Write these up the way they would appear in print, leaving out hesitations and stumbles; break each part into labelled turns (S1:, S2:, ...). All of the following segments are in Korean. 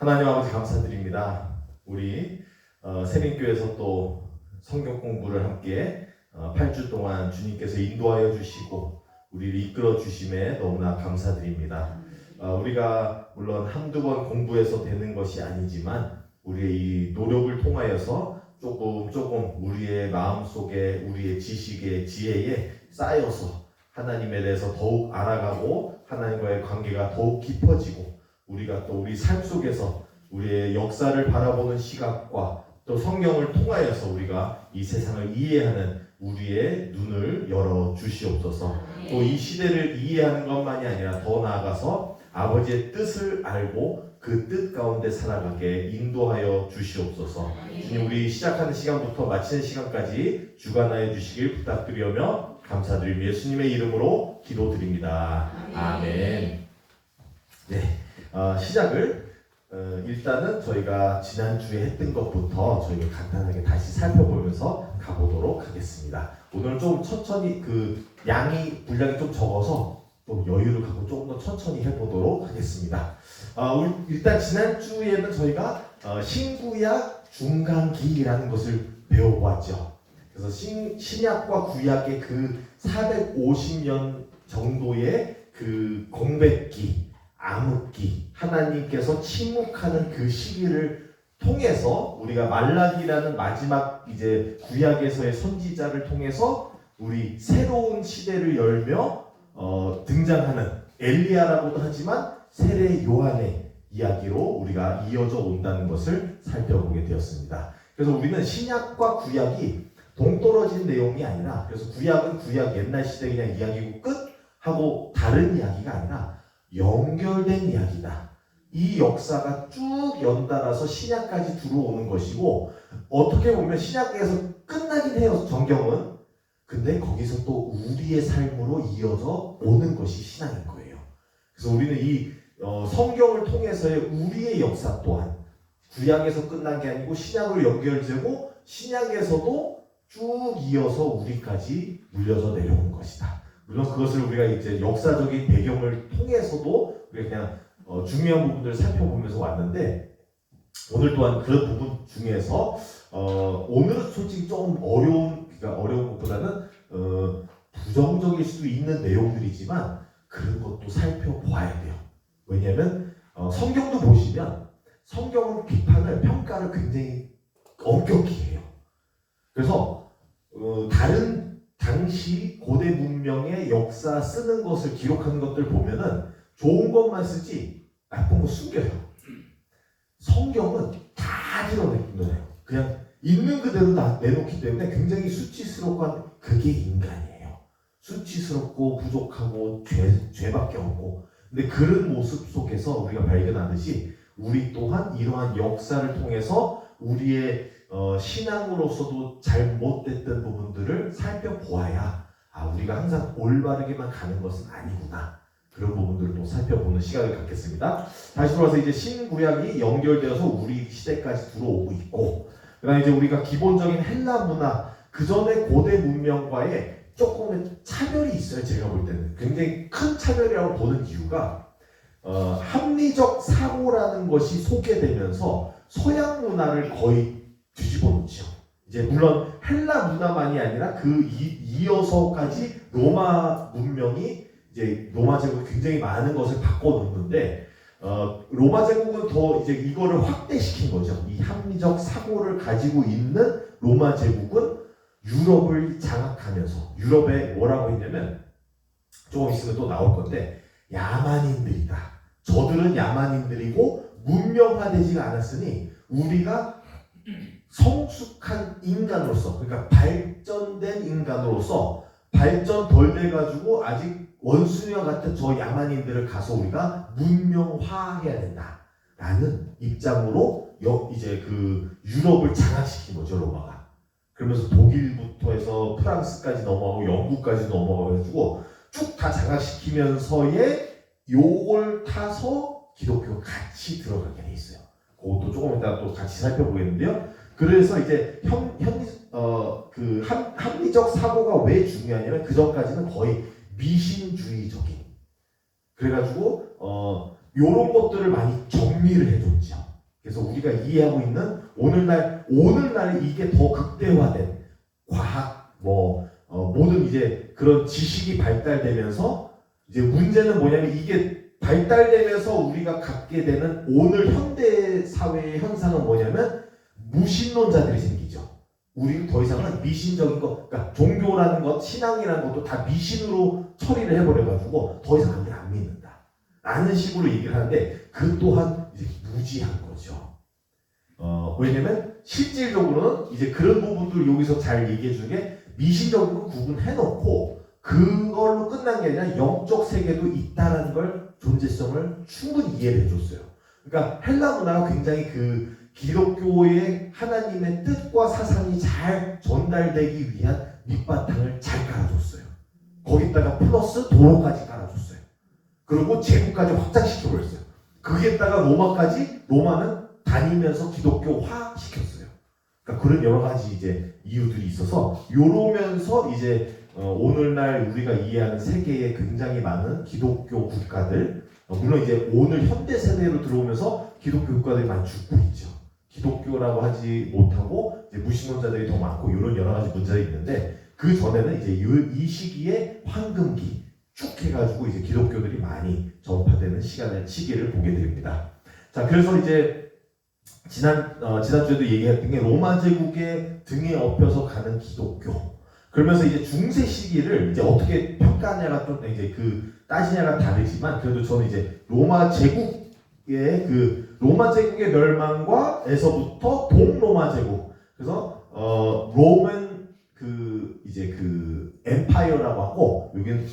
S1: 하나님 아버지 감사드립니다. 우리 세민교회에서 또 성경 공부를 함께 8주 동안 주님께서 인도하여 주시고 우리를 이끌어 주심에 너무나 감사드립니다. 우리가 물론 한두 번 공부해서 되는 것이 아니지만 우리의 이 노력을 통하여서 조금 우리의 마음속에 우리의 지식에 지혜에 쌓여서 하나님에 대해서 더욱 알아가고 하나님과의 관계가 더욱 깊어지고 우리가 또 우리 삶 속에서 우리의 역사를 바라보는 시각과 또 성경을 통하여서 우리가 이 세상을 이해하는 우리의 눈을 열어 주시옵소서. 또 이 시대를 이해하는 것만이 아니라 더 나아가서 아버지의 뜻을 알고 그 뜻 가운데 살아가게 인도하여 주시옵소서. 주님, 우리 시작하는 시간부터 마치는 시간까지 주관하여 주시길 부탁드리며 감사드리며 예수님의 이름으로 기도드립니다. 아멘. 네, 시작을 일단은 저희가 지난주에 했던 것부터 저희가 간단하게 다시 살펴보면서 가보도록 하겠습니다. 오늘 좀 천천히 분량이 좀 적어서 좀 여유를 갖고 조금 더 천천히 해보도록 하겠습니다. 일단 지난주에는 저희가 신구약 중간기라는 것을 배워보았죠. 그래서 신약과 구약의 그 450년 정도의 그 공백기, 암흑기, 하나님께서 침묵하는 그 시기를 통해서 우리가 말라기라는 마지막 이제 구약에서의 선지자를 통해서 우리 새로운 시대를 열며 등장하는 엘리야라고도 하지만 세례 요한의 이야기로 우리가 이어져 온다는 것을 살펴보게 되었습니다. 그래서 우리는 신약과 구약이 동떨어진 내용이 아니라, 그래서 구약은 구약 옛날 시대 그냥 이야기고 끝 하고 다른 이야기가 아니라 연결된 이야기다. 이 역사가 쭉 연달아서 신약까지 들어오는 것이고, 어떻게 보면 신약에서 끝나긴 해요, 성경은. 근데 거기서 또 우리의 삶으로 이어져 오는 것이 신앙인 거예요. 그래서 우리는 이 성경을 통해서의 우리의 역사 또한 구약에서 끝난 게 아니고 신약으로 연결되고 신약에서도 쭉 이어서 우리까지 물려서 내려오는 것이다. 물론 그것을 우리가 이제 역사적인 배경을 통해서도 우리가 그냥 중요한 부분들을 살펴보면서 왔는데, 오늘 또한 그런 부분 중에서 오늘은 솔직히 좀 어려운 것보다는 부정적일 수도 있는 내용들이지만 그런 것도 살펴봐야 돼요. 왜냐하면 성경도 보시면 성경은 비판을, 평가를 굉장히 엄격히 해요. 그래서 다른 당시 고대 문명의 역사 쓰는 것을 기록하는 것들 보면은 좋은 것만 쓰지 나쁜 거 숨겨요. 성경은 다 드러내요. 그냥 있는 그대로 다 내놓기 때문에 굉장히 수치스럽고 한 그게 인간이에요. 수치스럽고 부족하고 죄밖에 없고. 근데 그런 모습 속에서 우리가 발견하듯이 우리 또한 이러한 역사를 통해서 우리의 신앙으로서도 잘못됐던 부분들을 살펴보아야 우리가 항상 올바르게만 가는 것은 아니구나. 그런 부분들을 또 살펴보는 시간을 갖겠습니다. 다시 돌아와서 이제 신구약이 연결되어서 우리 시대까지 들어오고 있고, 그다음에 이제 우리가 기본적인 헬라 문화, 그 전에 고대 문명과의 조금의 차별이 있어요. 제가 볼 때는 굉장히 큰 차별이라고 보는 이유가 합리적 사고라는 것이 소개되면서 서양 문화를 거의 뒤집어 놓죠. 이제 물론 헬라 문화만이 아니라 그 이어서까지 로마 문명이 이제 로마 제국이 굉장히 많은 것을 바꿔놓는데, 로마 제국은 더 이제 이거를 확대시킨 거죠. 이 합리적 사고를 가지고 있는 로마 제국은 유럽을 장악하면서, 유럽에 뭐라고 했냐면, 조금 있으면 또 나올 건데, 야만인들이다. 저들은 야만인들이고 문명화되지가 않았으니 우리가 성숙한 인간으로서, 그러니까 발전된 인간으로서 발전 덜 돼가지고 아직 원숭이와 같은 저 야만인들을 가서 우리가 문명화해야 된다라는 입장으로 이제 그 유럽을 장악시킨 거죠, 로마가. 그러면서 독일부터 해서 프랑스까지 넘어가고 영국까지 넘어가가지고 쭉 다 장악시키면서의 요걸 타서 기독교가 같이 들어가게 돼 있어요. 그것도 조금 이따 또 같이 살펴보겠는데요. 그래서 이제 합리적 사고가 왜 중요하냐면 그 전까지는 거의 미신주의적인, 그래가지고 요런 것들을 많이 정리를 해줬죠. 그래서 우리가 이해하고 있는 오늘날 이게 더 극대화된 과학 모든 이제 그런 지식이 발달되면서 이제 문제는 뭐냐면 이게 발달되면서 우리가 갖게 되는 오늘 현대 사회의 현상은 뭐냐면 무신론자들이 생기죠. 우리는 더 이상은 미신적인 것, 그러니까 종교라는 것, 신앙이라는 것도 다 미신으로 처리를 해버려가지고 더 이상 우리는 안 믿는다 라는 식으로 얘기를 하는데 그 또한 이제 무지한 거죠. 왜냐면 실질적으로는 이제 그런 부분들 여기서 잘 얘기해 주는 게 미신적으로 구분해놓고 그걸로 끝난 게 아니라 영적 세계도 있다라는 걸 존재성을 충분히 이해를 해줬어요. 그러니까 헬라 문화가 굉장히 그 기독교의 하나님의 뜻과 사상이 잘 전달되기 위한 밑바탕을 잘 깔아줬어요. 거기다가 플러스 도로까지 깔아줬어요. 그리고 제국까지 확장시켜버렸어요. 거기에다가 로마는 다니면서 기독교화 시켰어요. 그러니까 그런 여러 가지 이제 이유들이 있어서 요러면서 이제 오늘날 우리가 이해하는 세계에 굉장히 많은 기독교 국가들, 물론 이제 오늘 현대 세대로 들어오면서 기독교 국가들이 많이 죽고 있죠. 기독교라고 하지 못하고 이제 무신론자들이 더 많고 이런 여러 가지 문제들이 있는데 그 전에는 이제 이 시기에 황금기 쭉 해가지고 이제 기독교들이 많이 전파되는 시기를 보게 됩니다. 자, 그래서 이제 지난주에도 얘기했던 게 로마 제국의 등에 업혀서 가는 기독교. 그러면서 이제 중세 시기를 이제 어떻게 평가하냐가 좀 이제 그 따지냐가 다르지만 그래도 저는 이제 로마 제국의 멸망과에서부터 동로마 제국. 그래서 로맨 그 엠파이어라고 하고 여기는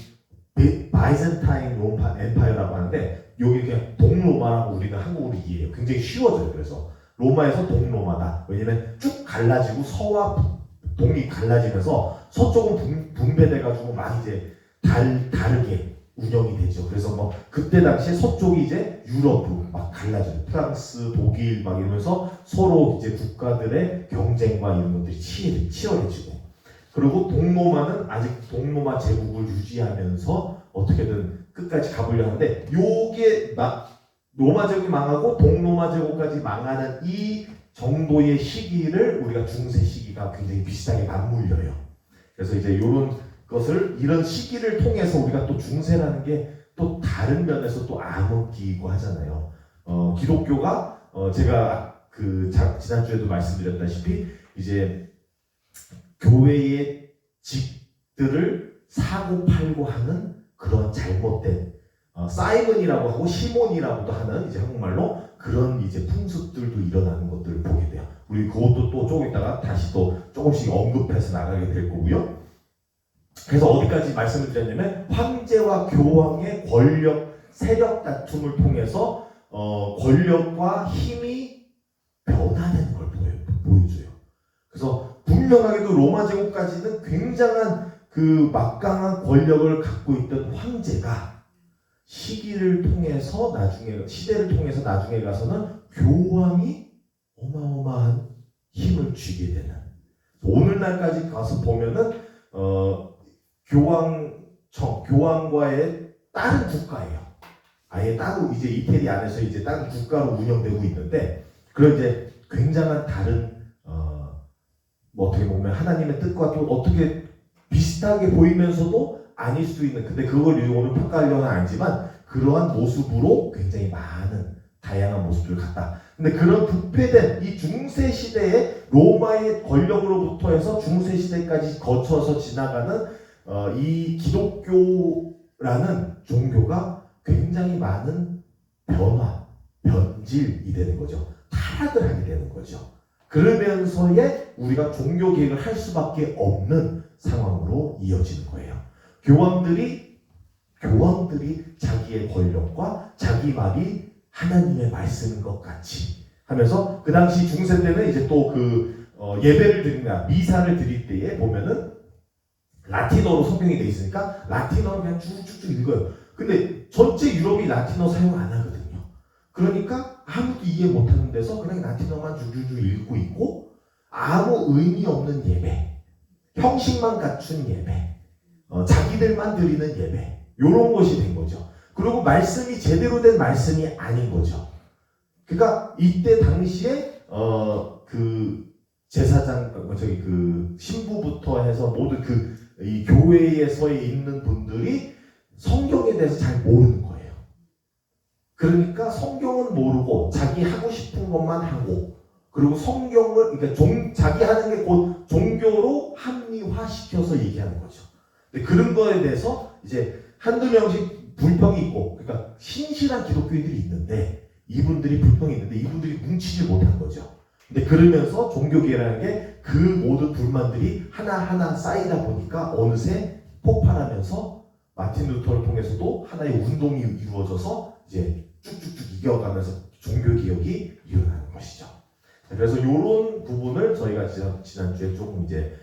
S1: 바이젠타인 엠파이어라고 하는데 여기 그냥 동로마라고 우리는 한국어로 이해해요. 굉장히 쉬워져요. 그래서 로마에서 동로마다. 왜냐면 쭉 갈라지고 서와 동이 갈라지면서 서쪽은 분배돼가지고 많이 이제 다르게 운영이 되죠. 그래서 뭐 그때 당시에 서쪽이 이제 유럽으로 막 갈라져요. 프랑스, 독일 막 이러면서 서로 이제 국가들의 경쟁과 이런 것들이 치열해지고. 그리고 동로마는 아직 동로마 제국을 유지하면서 어떻게든 끝까지 가보려 하는데 요게 로마 제국이 망하고 동로마 제국까지 망하는 이 정도의 시기를 우리가 중세 시기가 굉장히 비슷하게 맞물려요. 그래서 이제 이런 시기를 통해서 우리가 또 중세라는 게 또 다른 면에서 또 암흑기이고 하잖아요. 기독교가 제가 지난주에도 말씀드렸다시피 이제 교회의 직들을 사고 팔고 하는 그런 잘못된 사이먼이라고 하고 시몬이라고도 하는 이제 한국말로 그런 이제 풍습들도 일어나는 것들을 보게 돼요. 우리 그것도 또 조금 있다가 다시 또 조금씩 언급해서 나가게 될 거고요. 그래서 어디까지 말씀을 드렸냐면 황제와 교황의 권력, 세력 다툼을 통해서 권력과 힘이 변화되는 걸 보여줘요. 그래서 분명하게도 로마 제국까지는 굉장한 그 막강한 권력을 갖고 있던 황제가 시대를 통해서 나중에 가서는 교황이 어마어마한 힘을 쥐게 되는. 오늘날까지 가서 보면은 교황과의 다른 국가예요. 아예 따로 이제 이태리 안에서 이제 다른 국가로 운영되고 있는데 그런 이제 굉장한 다른 어떻게 보면 하나님의 뜻과 또 어떻게 비슷하게 보이면서도 아닐 수 있는, 근데 그걸 오늘 평가하려는 아니지만 그러한 모습으로 굉장히 많은 다양한 모습들을 갖다. 근데 그런 부패된 이 중세 시대에 로마의 권력으로부터 해서 중세 시대까지 거쳐서 지나가는 이 기독교라는 종교가 굉장히 많은 변질이 되는 거죠. 타락을 하게 되는 거죠. 그러면서의 우리가 종교 개혁을 할 수밖에 없는 상황으로 이어지는 거예요. 교황들이 자기의 권력과 자기 말이 하나님의 말씀인 것 같이 하면서 그 당시 중세 때는 이제 또 예배를 드리나 미사를 드릴 때에 보면은 라틴어로 성경이 돼 있으니까 라틴어로 그냥 쭉쭉쭉 읽어요. 근데 전체 유럽이 라틴어 사용 안 하거든요. 그러니까 아무도 이해 못하는 데서 그냥 라틴어만 줄줄줄 읽고 있고 아무 의미 없는 예배, 형식만 갖춘 예배, 자기들만 드리는 예배, 이런 것이 된 거죠. 그리고 말씀이 제대로 된 말씀이 아닌 거죠. 그러니까 이때 당시에 그 제사장 그 신부부터 해서 모든 이 교회에서 있는 분들이 성경에 대해서 잘 모르는 거예요. 그러니까 성경은 모르고 자기 하고 싶은 것만 하고, 그리고 성경을 그러니까 자기 하는 게 곧 종교로 합리화시켜서 얘기하는 거죠. 근데 그런 거에 대해서 이제 한두 명씩 불평이 있고, 그러니까 신실한 기독교인들이 있는데 이분들이 불평이 있는데 이분들이 뭉치지 못한 거죠. 근데 그러면서 종교계라는 게 그 모든 불만들이 하나하나 쌓이다 보니까 어느새 폭발하면서 마틴 루터를 통해서도 하나의 운동이 이루어져서 이제 쭉쭉쭉 이겨가면서 종교개혁이 일어나는 것이죠. 그래서 이런 부분을 저희가 지난주에 조금 이제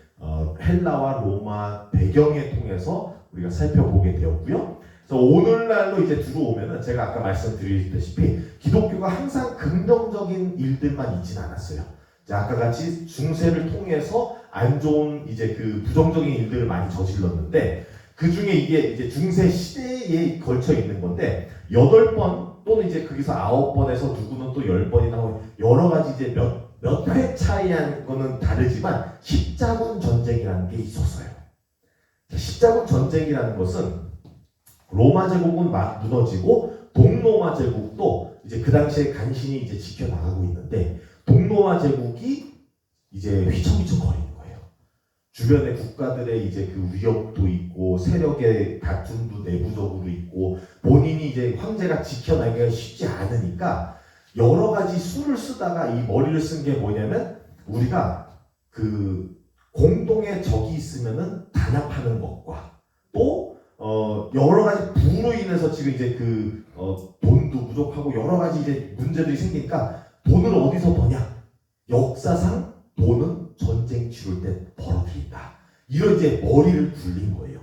S1: 헬라와 로마 배경에 통해서 우리가 살펴보게 되었고요. 그래서 오늘날로 이제 들어오면은 제가 아까 말씀드렸다시피 기독교가 항상 긍정적인 일들만 있진 않았어요. 아까 같이 중세를 통해서 안 좋은 이제 그 부정적인 일들을 많이 저질렀는데, 그 중에 이게 이제 중세 시대에 걸쳐 있는 건데 8번 또는 이제 거기서 9번에서 누구는 또 10번이 나오고 여러 가지 이제 몇 회 차이한 거는 다르지만 십자군 전쟁이라는 게 있었어요. 십자군 전쟁이라는 것은 로마 제국은 막 무너지고 동로마 제국도 이제 그 당시에 간신히 이제 지켜나가고 있는데 동로마 제국이 이제 휘청휘청 거리는 거예요. 주변의 국가들의 이제 그 위협도 있고 세력의 다툼도 내부적으로 있고 본인이 이제 황제가 지켜나기가 쉽지 않으니까 여러 가지 수를 쓰다가 이 머리를 쓴 게 뭐냐면, 우리가 그 공동의 적이 있으면은 단합하는 것과 또 여러 가지 부로 인해서 지금 이제 돈도 부족하고 여러 가지 이제 문제들이 생기니까 돈을 어디서 버냐? 역사상 돈은 전쟁 치를 때 벌어들인다. 이런 이제 머리를 굴린 거예요.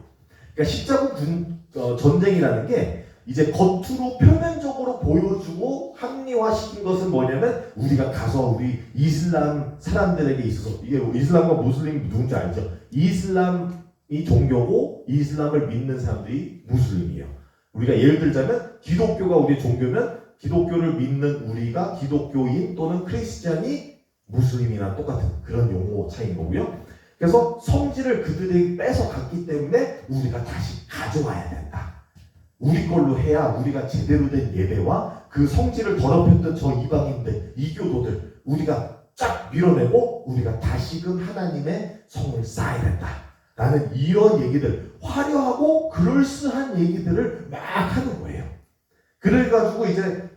S1: 그러니까 십자군 전쟁이라는 게 이제 겉으로 표면적으로 보여주고 합리화시킨 것은 뭐냐면, 우리가 가서 우리 이슬람 사람들에게 있어서, 이게 이슬람과 무슬림이 누군지 알죠? 이슬람이 종교고 이슬람을 믿는 사람들이 무슬림이에요. 우리가 예를 들자면 기독교가 우리의 종교면 기독교를 믿는 우리가 기독교인 또는 크리스찬이 무슬림이랑 똑같은 그런 용어 차이인 거고요. 그래서 성질을 그들이 뺏어갔기 때문에 우리가 다시 가져와야 된다. 우리 걸로 해야 우리가 제대로 된 예배와 그 성질을 더럽혔던 저 이방인들, 이교도들 우리가 쫙 밀어내고 우리가 다시금 하나님의 성을 쌓아야 된다. 라는 이런 얘기들, 화려하고 그럴싸한 얘기들을 막 하는 거예요. 그래가지고 이제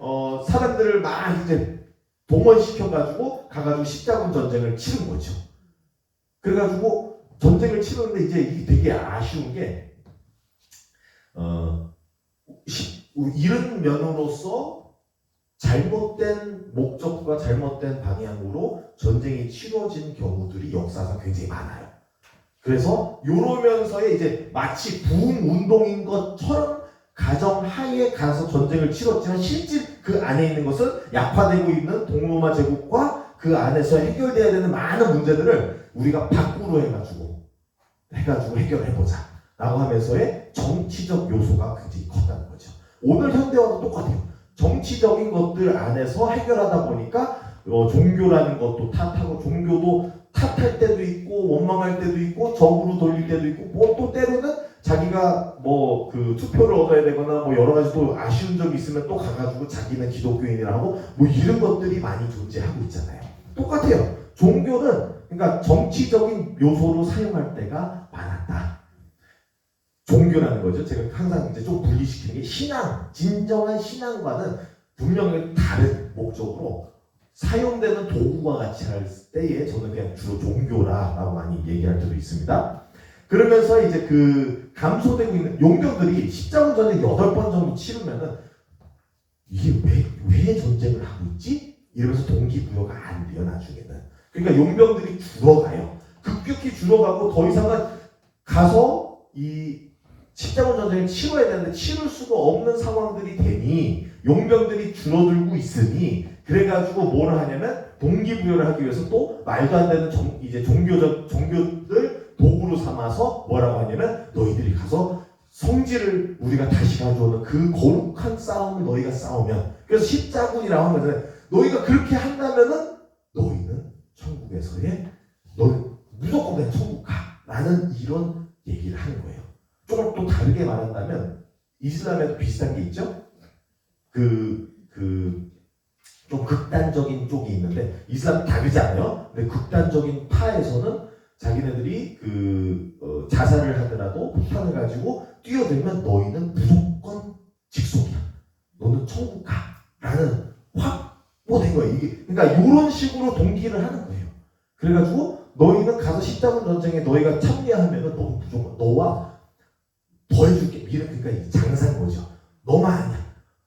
S1: 사람들을 막 이제 동원시켜가지고 가가지고 십자군 전쟁을 치른 거죠. 그래가지고 전쟁을 치르는데 이제 이게 되게 아쉬운 게 이런 면으로서 잘못된 목적과 잘못된 방향으로 전쟁이 치러진 경우들이 역사상 굉장히 많아요. 그래서 이러면서의 이제 마치 부흥 운동인 것처럼 가정 하에 가서 전쟁을 치렀지만 실제 그 안에 있는 것은 약화되고 있는 동로마 제국과 그 안에서 해결돼야 되는 많은 문제들을 우리가 밖으로 해가지고 해결해보자 라고 하면서의 정치적 요소가 굉장히 컸다는 거죠. 오늘 현대와도 똑같아요. 정치적인 것들 안에서 해결하다 보니까 종교라는 것도 탓하고, 종교도 탓할 때도 있고 원망할 때도 있고 적으로 돌릴 때도 있고, 뭐 또 때로는 자기가 뭐 그 투표를 얻어야 되거나 뭐 여러 가지 또 아쉬운 점이 있으면 또 가가지고 자기는 기독교인이라고 뭐 이런 것들이 많이 존재하고 있잖아요. 똑같아요. 종교는 그러니까 정치적인 요소로 사용할 때가 많았다. 종교라는 거죠. 제가 항상 이제 좀 분리시키는 게, 신앙, 진정한 신앙과는 분명히 다른 목적으로 사용되는 도구와 같이 할 때에 저는 그냥 주로 종교라고 많이 얘기할 때도 있습니다. 그러면서 이제 그 감소되고 있는 용병들이 십자군 전쟁 8번 정도 치르면은 이게 왜 전쟁을 하고 있지? 이러면서 동기부여가 안 돼요, 나중에는. 그러니까 용병들이 줄어가요. 급격히 줄어가고 더 이상은 가서 이 십자군 전쟁을 치러야 되는데 치를 수가 없는 상황들이 되니 용병들이 줄어들고 있으니, 그래가지고 뭘 하냐면 동기부여를 하기 위해서 또 말도 안 되는 종교들 도구로 삼아서 뭐라고 하냐면, 너희들이 가서 성질을 우리가 다시 가져오는 그 거룩한 싸움을 너희가 싸우면, 그래서 십자군이라고 하면 너희가 그렇게 한다면은 너희는 천국에서의 너희 무조건 그냥 천국 가라는 이런 얘기를 하는 거예요. 조금 또 다르게 말한다면 이슬람에도 비슷한 게 있죠. 좀 극단적인 쪽이 있는데 이슬람 다르지 않아요. 근데 극단적인 파에서는 자기네들이 자살을 하더라도 폭탄을 가지고 뛰어들면 너희는 무조건 직속이야. 너는 천국 가라는 확보된 거예요. 이게 그러니까 이런 식으로 동기를 하는 거예요. 그래가지고 너희는 가서 십자군 전쟁에 너희가 참여하면은 너는 무조건 너와 더 해줄게. 그러니까 이 장사인 거죠. 너만 아니야.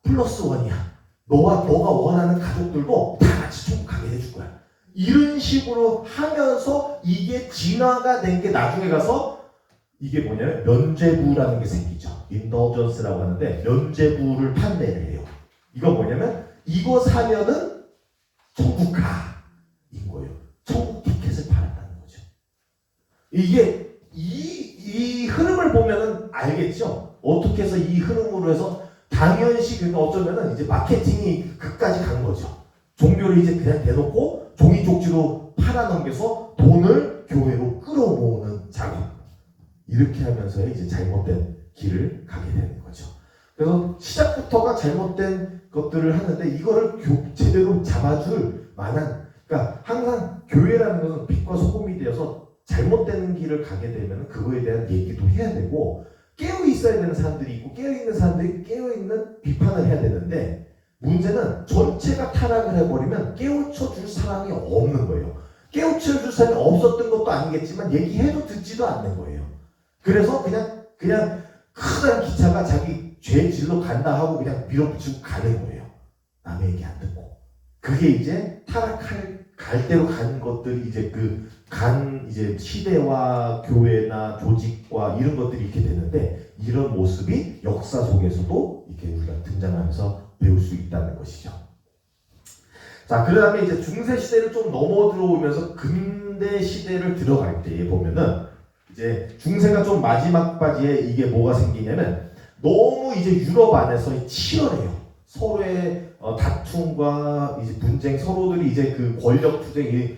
S1: 플러스 원이야. 너가 원하는 가족들도 다 같이 천국 가게 해줄 거야. 이런 식으로 하면서 이게 진화가 된 게 나중에 가서 이게 뭐냐면 면죄부라는 게 생기죠. indulgence라고 하는데 면죄부를 판매를 해요. 이거 뭐냐면 이거 사면은 천국 가인 거예요. 천국 티켓을 팔았다는 거죠. 이게 이 흐름을 보면은 알겠죠. 어떻게 해서 이 흐름으로 해서 당연시 그러니까 어쩌면은 이제 마케팅이 그까지 간 거죠. 종교를 이제 그냥 대놓고 종이 쪽지로 팔아넘겨서 돈을 교회로 끌어모으는 작업. 이렇게 하면서 이제 잘못된 길을 가게 되는 거죠. 그래서 시작부터가 잘못된 것들을 하는데 이거를 제대로 잡아줄 만한 그러니까 항상 교회라는 것은 빛과 소금이 되어서 잘못된 길을 가게 되면 그거에 대한 얘기도 해야 되고 깨어 있어야 되는 사람들이 있고 깨어 있는 사람들이 깨어 있는 비판을 해야 되는데 문제는 전체가 타락을 해버리면 깨우쳐 줄 사람이 없는 거예요. 깨우쳐 줄 사람이 없었던 것도 아니겠지만 얘기해도 듣지도 않는 거예요. 그래서 그냥 큰 기차가 자기 죄 질러 간다 하고 그냥 밀어붙이고 가는 거예요. 남의 얘기 안 듣고. 그게 이제 갈 대로 가는 것들이 이제 이제 시대와 교회나 조직과 이런 것들이 이렇게 되는데 이런 모습이 역사 속에서도 이렇게 우리가 등장하면서 배울 수 있다는 것이죠. 자, 그 다음에 이제 중세 시대를 좀 넘어 들어오면서 근대 시대를 들어갈 때 보면은 이제 중세가 좀 마지막 바지에 이게 뭐가 생기냐면 너무 이제 유럽 안에서 치열해요. 서로의 다툼과 이제 분쟁, 서로들이 이제 권력 투쟁이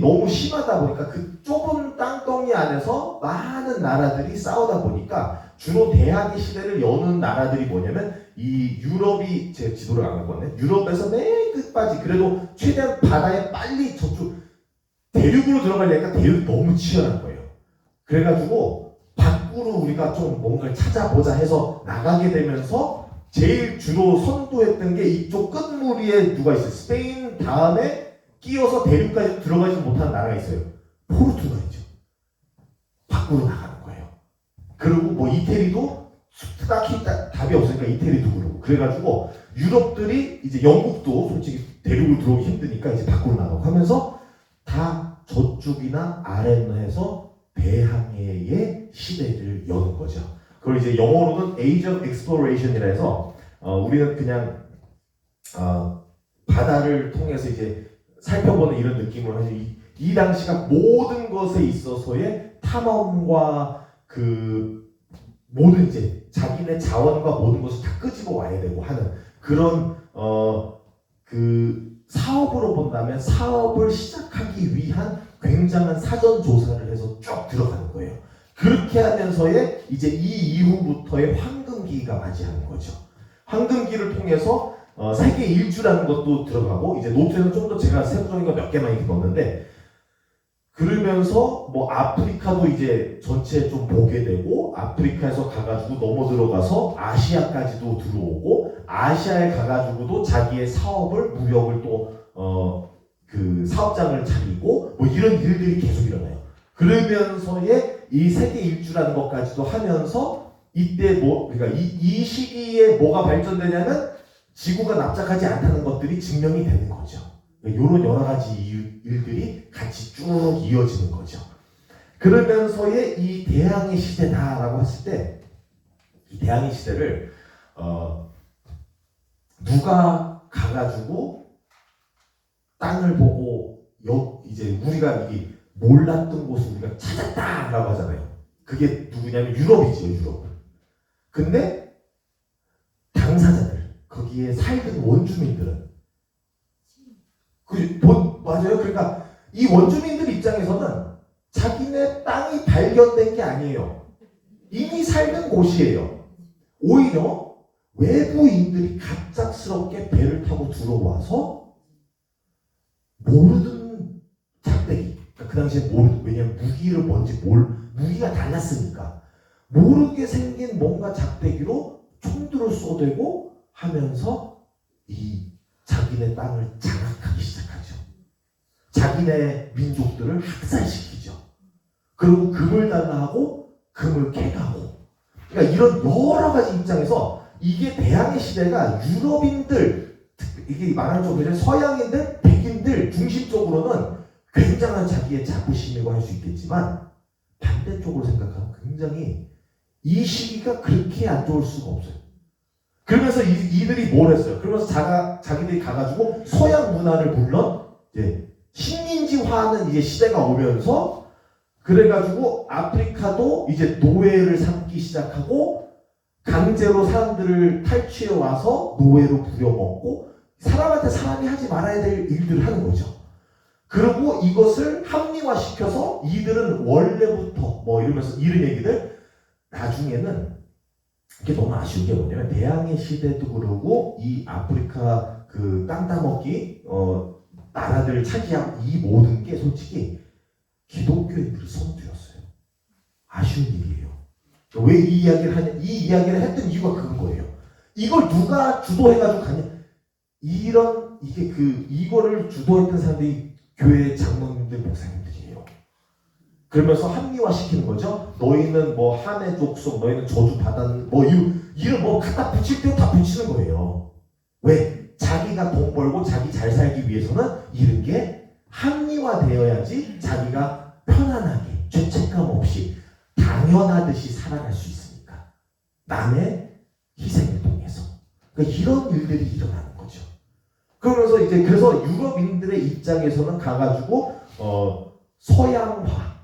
S1: 너무 심하다 보니까 그 좁은 땅덩이 안에서 많은 나라들이 싸우다 보니까 주로 대항해 시대를 여는 나라들이 뭐냐면 이 유럽이 제 지도를 안 갖고 왔네. 유럽에서 맨 끝까지 그래도 최대한 바다에 빨리 저쪽 대륙으로 들어가려니까 대륙이 너무 치열한 거예요. 그래가지고 밖으로 우리가 좀 뭔가를 찾아보자 해서 나가게 되면서 제일 주로 선도했던 게 이쪽 끝무리에 누가 있어요. 스페인 다음에 끼어서 대륙까지 들어가지 못하는 나라가 있어요. 포르투갈이죠. 밖으로 나가는 거예요. 그리고 뭐 이태리도 딱히 답이 없으니까 이태리도 그러고 그래가지고 유럽들이 이제 영국도 솔직히 대륙을 들어오기 힘드니까 이제 밖으로 나가고 하면서 다 저쪽이나 아래에서 대항해의 시대를 여는 거죠. 그걸 이제 영어로는 Age of Exploration이라 해서 우리는 그냥 바다를 통해서 이제 살펴보는 이런 느낌으로 하죠. 이 당시가 모든 것에 있어서의 탐험과 모든 이제 자기네 자원과 모든 것을 다 끄집어 와야 되고 하는 그런 사업으로 본다면 사업을 시작하기 위한 굉장한 사전 조사를 해서 쭉 들어가는 거예요. 그렇게 하면서의 이제 이 이후부터의 황금기가 맞이하는 거죠. 황금기를 통해서 세계 일주라는 것도 들어가고 이제 노트에는 좀 더 제가 세부적인 거 몇 개만 이렇게 넣었는데 그러면서 뭐 아프리카도 이제 전체 좀 보게 되고 아프리카에서 가가지고 넘어 들어가서 아시아까지도 들어오고 아시아에 가가지고도 자기의 사업을 무역을 또 사업장을 차리고 뭐 이런 일들이 계속 일어나요. 그러면서의 이 세계 일주라는 것까지도 하면서 이때 그러니까 이 시기에 뭐가 발전되냐면 지구가 납작하지 않다는 것들이 증명이 되는 거죠. 이런 여러 가지 일들이 같이 쭉 이어지는 거죠. 그러면서의 이 대항해 시대다라고 했을 때 이 대항해 시대를 누가 가가지고 땅을 보고 이제 우리가 이게 몰랐던 곳을 우리가 찾았다라고 하잖아요. 그게 누구냐면 유럽이지요, 유럽. 근데 당사자들, 거기에 살던 원주민들은 맞아요. 그러니까 이 원주민들 입장에서는 자기네 땅이 발견된 게 아니에요. 이미 살던 곳이에요. 오히려 외부인들이 갑작스럽게 배를 타고 들어와서 모르던 작대기. 그 당시에 왜냐면 무기를 무기가 달랐으니까. 모르게 생긴 뭔가 작대기로 총들을 쏘대고 하면서 이 자기네 땅을 장악하기 시작하죠. 자기네 민족들을 학살시키죠. 그리고 금을 달라 하고 금을 캐가고. 그러니까 이런 여러 가지 입장에서 이게 대항해 시대가 유럽인들, 이게 말하는 좀 서양인들, 백인들 중심적으로는 굉장한 자기의 자부심이라고 할 수 있겠지만 반대쪽으로 생각하면 굉장히 이 시기가 그렇게 안 좋을 수가 없어요. 그러면서 이들이 뭘 했어요? 그러면서 자기들이 가가지고 서양 문화를 물론 이제 식민지화하는 이제 시대가 오면서 그래가지고 아프리카도 이제 노예를 삼기 시작하고 강제로 사람들을 탈취해 와서 노예로 부려먹고 사람한테 사람이 하지 말아야 될 일들을 하는 거죠. 그리고 이것을 합리화시켜서 이들은 원래부터 뭐 이러면서 이런 얘기들 나중에는 이게 너무 아쉬운 게 뭐냐면 대항해 시대도 그러고 이 아프리카 그 땅 따먹기 나라들을 차지한 이 모든 게 솔직히 기독교인들의 선두였어요. 아쉬운 일이에요. 왜 이 이야기를 하냐? 이 이야기를 했던 이유가 그건 거예요. 이걸 누가 주도해가지고 가냐? 이거를 주도했던 사람들이 교회 장로님들, 목사님들이에요. 그러면서 합리화시키는 거죠. 너희는 뭐 한해 족속, 너희는 저주 받은 뭐 이런 뭐 갖다 붙일 때 다 붙이는 거예요. 왜? 자기가 돈 벌고 자기 잘 살기 위해서는 이런 게 합리화되어야지 자기가 편안하게 죄책감 없이 당연하듯이 살아갈 수 있으니까. 남의 희생을 통해서. 그러니까 이런 일들이 일어나는 거죠. 그러면서 그래서 유럽인들의 입장에서는 가가지고 서양화,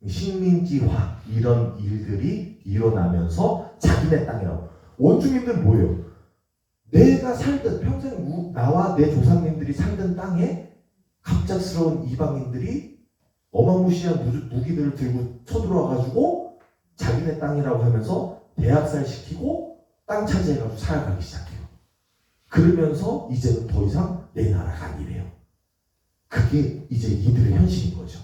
S1: 식민지화 이런 일들이 일어나면서 자기네 땅이라고. 원주민들은 뭐예요? 내가 살던 평생 나와 내 조상님들이 살던 땅에 갑작스러운 이방인들이 어마무시한 무기들을 들고 쳐들어와가지고 자기네 땅이라고 하면서 대학살시키고 땅 차지해가지고 살아가기 시작해요. 그러면서 이제는 더 이상 내 나라가 아니래요. 그게 이제 이들의 현실인 거죠.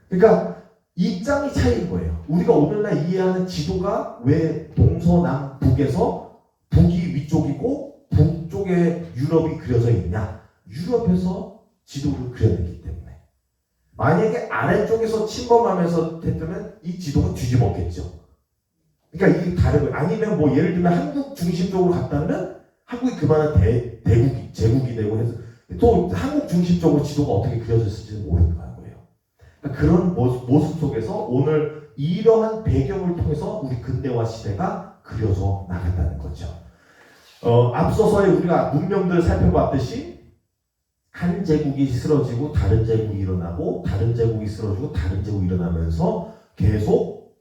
S1: 그러니까 입장이 차이인 거예요. 우리가 오늘날 이해하는 지도가 왜 동서남북에서 북이 위쪽이고 북쪽에 유럽이 그려져 있냐? 유럽에서 지도를 그려냈기 때문에. 만약에 아래쪽에서 침범하면서 했다면 이 지도가 뒤집었겠죠. 그러니까 이게 다른 거예요. 아니면 뭐 예를 들면 한국 중심적으로 갔다면 한국이 그만한 제국이 되고 해서 또 한국 중심적으로 지도가 어떻게 그려졌을지는 모르는 거예요. 그러니까 그런 모습 속에서 오늘 이러한 배경을 통해서 우리 근대화 시대가 그려져 나간다는 거죠. 앞서서에 우리가 문명들을 살펴봤듯이 한 제국이 쓰러지고 다른 제국이 일어나고 다른 제국이 쓰러지고 다른 제국이 일어나면서 계속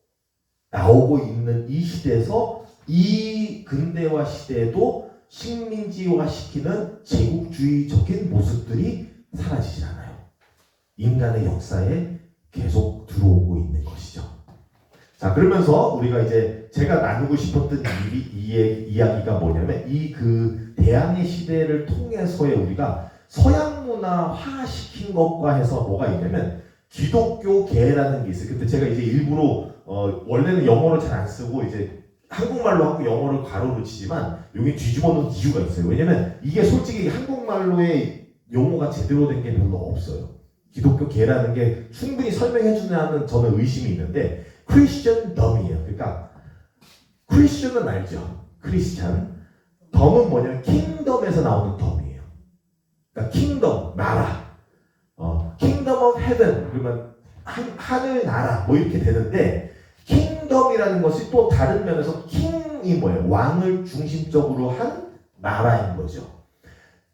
S1: 나오고 있는 이 시대에서 이 근대화 시대에도 식민지화 시키는 제국주의적인 모습들이 사라지지 않아요. 인간의 역사에 계속 들어오고 있는 것이죠. 자, 그러면서 우리가 이제 제가 나누고 싶었던 이야기가 뭐냐면 이 그 대항해 시대를 통해서의 우리가 서양 문화화시킨 것과 해서 뭐가 있냐면 기독교계라는 게 있어요. 근데 제가 이제 일부러 원래는 영어를 잘 안 쓰고 이제 한국말로 하고 영어를 괄호로 치지만 여기 뒤집어 놓은 이유가 있어요. 왜냐면 이게 솔직히 한국말로의 용어가 제대로 된 게 별로 없어요. 기독교계라는 게 충분히 설명해 주냐는 저는 의심이 있는데 크리스천덤이에요. 그러니까 크리스천은 알죠. 크리스천. 덤은 뭐냐면 킹덤에서 나오는 덤이에요. 그러니까 킹덤, 나라. 킹덤 오브 헤븐 그러면 하늘 나라 뭐 이렇게 되는데 킹덤이라는 것이 또 다른 면에서 킹이 뭐예요? 왕을 중심적으로 한 나라인 거죠.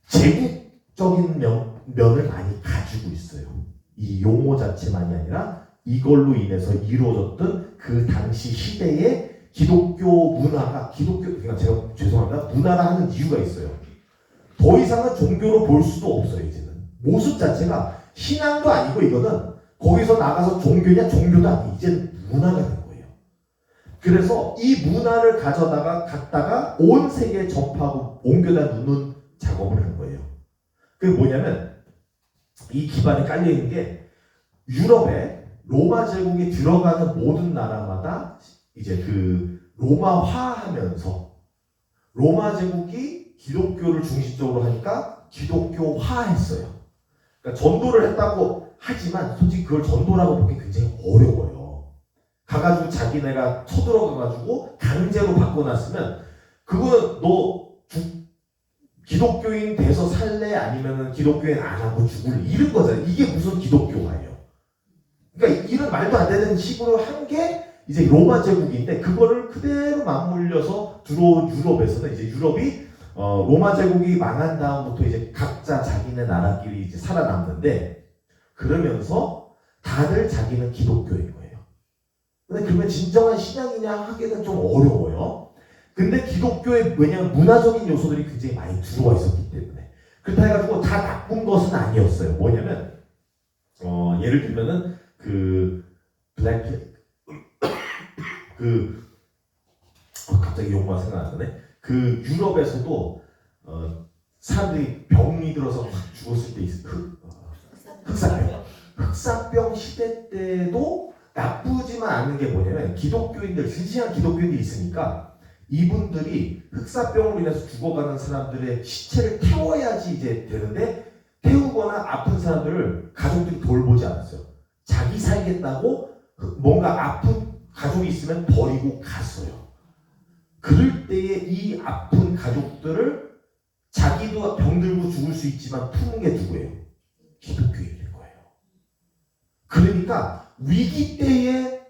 S1: 제국적인 면을 많이 가지고 있어요. 이 용어 자체만이 아니라 이걸로 인해서 이루어졌던 그 당시 시대의 기독교 문화가 그러니까 제가 죄송합니다. 문화라 하는 이유가 있어요. 더 이상은 종교로 볼 수도 없어요. 이제는 모습 자체가 신앙도 아니고 이거는 거기서 나가서 종교냐 종교도 아니고 이제는 문화가 된 거예요. 그래서 이 문화를 갖다가 온 세계에 접하고 옮겨다 놓는 작업을 한 거예요. 그게 뭐냐면 이 기반에 깔려 있는 게 유럽에 로마 제국이 들어가는 모든 나라마다 이제 그 로마화하면서 로마 제국이 기독교를 중심적으로 하니까 기독교화했어요. 그러니까 전도를 했다고 하지만 솔직히 그걸 전도라고 보기 굉장히 어려워요. 가가지고 자기네가 쳐들어가가지고 강제로 바꿔놨으면 그거는 너 기독교인 돼서 살래 아니면은 기독교인 안 하고 죽을래 이런 거잖아요. 이게 무슨 기독교화예요. 그러니까 이런 말도 안 되는 식으로 한 게 이제 로마 제국인데 그거를 그대로 맞물려서 들어온 유럽에서는 이제 유럽이 로마 제국이 망한 다음부터 이제 각자 자기네 나라끼리 이제 살아남는데 그러면서 다들 자기는 기독교인 거예요. 근데 그러면 진정한 신앙이냐 하기는 좀 어려워요. 근데 기독교에 왜냐면 문화적인 요소들이 굉장히 많이 들어와 있었기 때문에 그렇다 해가지고 다 나쁜 것은 아니었어요. 뭐냐면 예를 들면은 그 블랙 갑자기 용어가 생각 안 나네. 그 유럽에서도 사람들이 병이 들어서 막 죽었을 때 흑사병 시대 때도 나쁘지만 않은 게 뭐냐면 기독교인들 진실한 기독교인들이 있으니까 이분들이 흑사병으로 인해서 죽어가는 사람들의 시체를 태워야지 이제 되는데 태우거나 아픈 사람들을 가족들이 돌보지 않았어요. 자기 살겠다고 뭔가 아픈 가족이 있으면 버리고 갔어요. 그럴 때에 이 아픈 가족들을 자기도 병들고 죽을 수 있지만 품은 게 누구예요? 기독교인일 거예요. 그러니까 위기 때에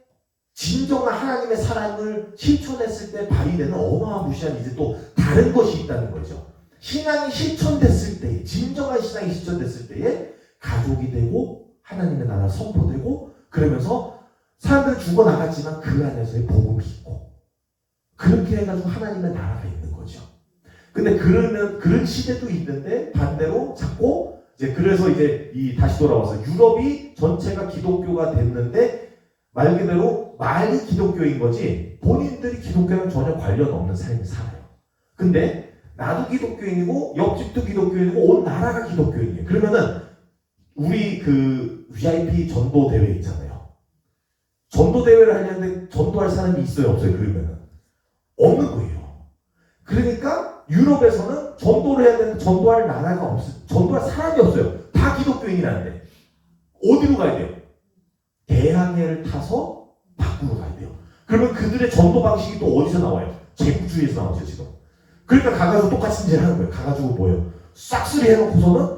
S1: 진정한 하나님의 사랑을 실천했을 때 발휘되는 어마무시한 이제 또 다른 것이 있다는 거죠. 신앙이 실천됐을 때, 진정한 신앙이 실천됐을 때에 가족이 되고 하나님의 나라 선포되고 그러면서 사람들은 죽어나갔지만 그 안에서의 복음이 있고 그렇게 해가지고 하나님의 나라가 있는 거죠. 근데 그러면 그런 시대도 있는데 반대로 자꾸 이제 그래서 이제 다시 돌아와서 유럽이 전체가 기독교가 됐는데 말 그대로 말이 기독교인 거지 본인들이 기독교랑 전혀 관련 없는 삶을 살아요. 근데 나도 기독교인이고 옆집도 기독교인이고 온 나라가 기독교인이에요. 그러면은 우리 그 VIP 전도 대회 있잖아요. 전도 대회를 하려는데 전도할 사람이 있어요, 없어요? 그러면은 없는 거예요. 그러니까 유럽에서는 전도를 해야 되는데 전도할 나라가 없어요. 전도할 사람이 없어요. 다 기독교인이라는데 어디로 가야 돼요? 대항해를 타서 밖으로 가야 돼요. 그러면 그들의 전도 방식이 또 어디서 나와요? 제국주의에서 나오죠 지금. 그러니까 가가지고 똑같은 짓을 하는 거예요. 가가지고 뭐예요? 싹쓸이 해놓고서는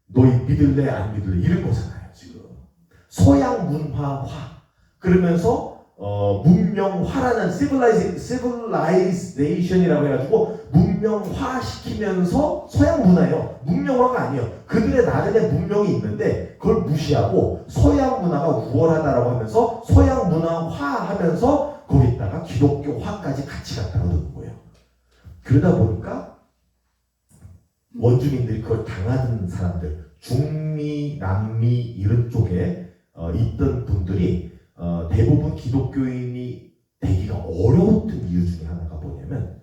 S1: 너희 믿을래 안 믿을래 이런 거잖아요 지금. 서양 문화화 그러면서 문명화라는 civilization이라고 해가지고 문명화 시키면서 서양 문화예요. 문명화가 아니에요. 그들의 나름의 문명이 있는데 그걸 무시하고 서양 문화가 우월하다라고 하면서 서양 문화화하면서 거기다가 기독교화까지 같이 갖다가 놓는 거예요. 그러다 보니까 원주민들이 그걸 당하는 사람들 중미, 남미 이런 쪽에 있던 분들이 대부분 기독교인이 되기가 어려웠던 이유 중에 하나가 뭐냐면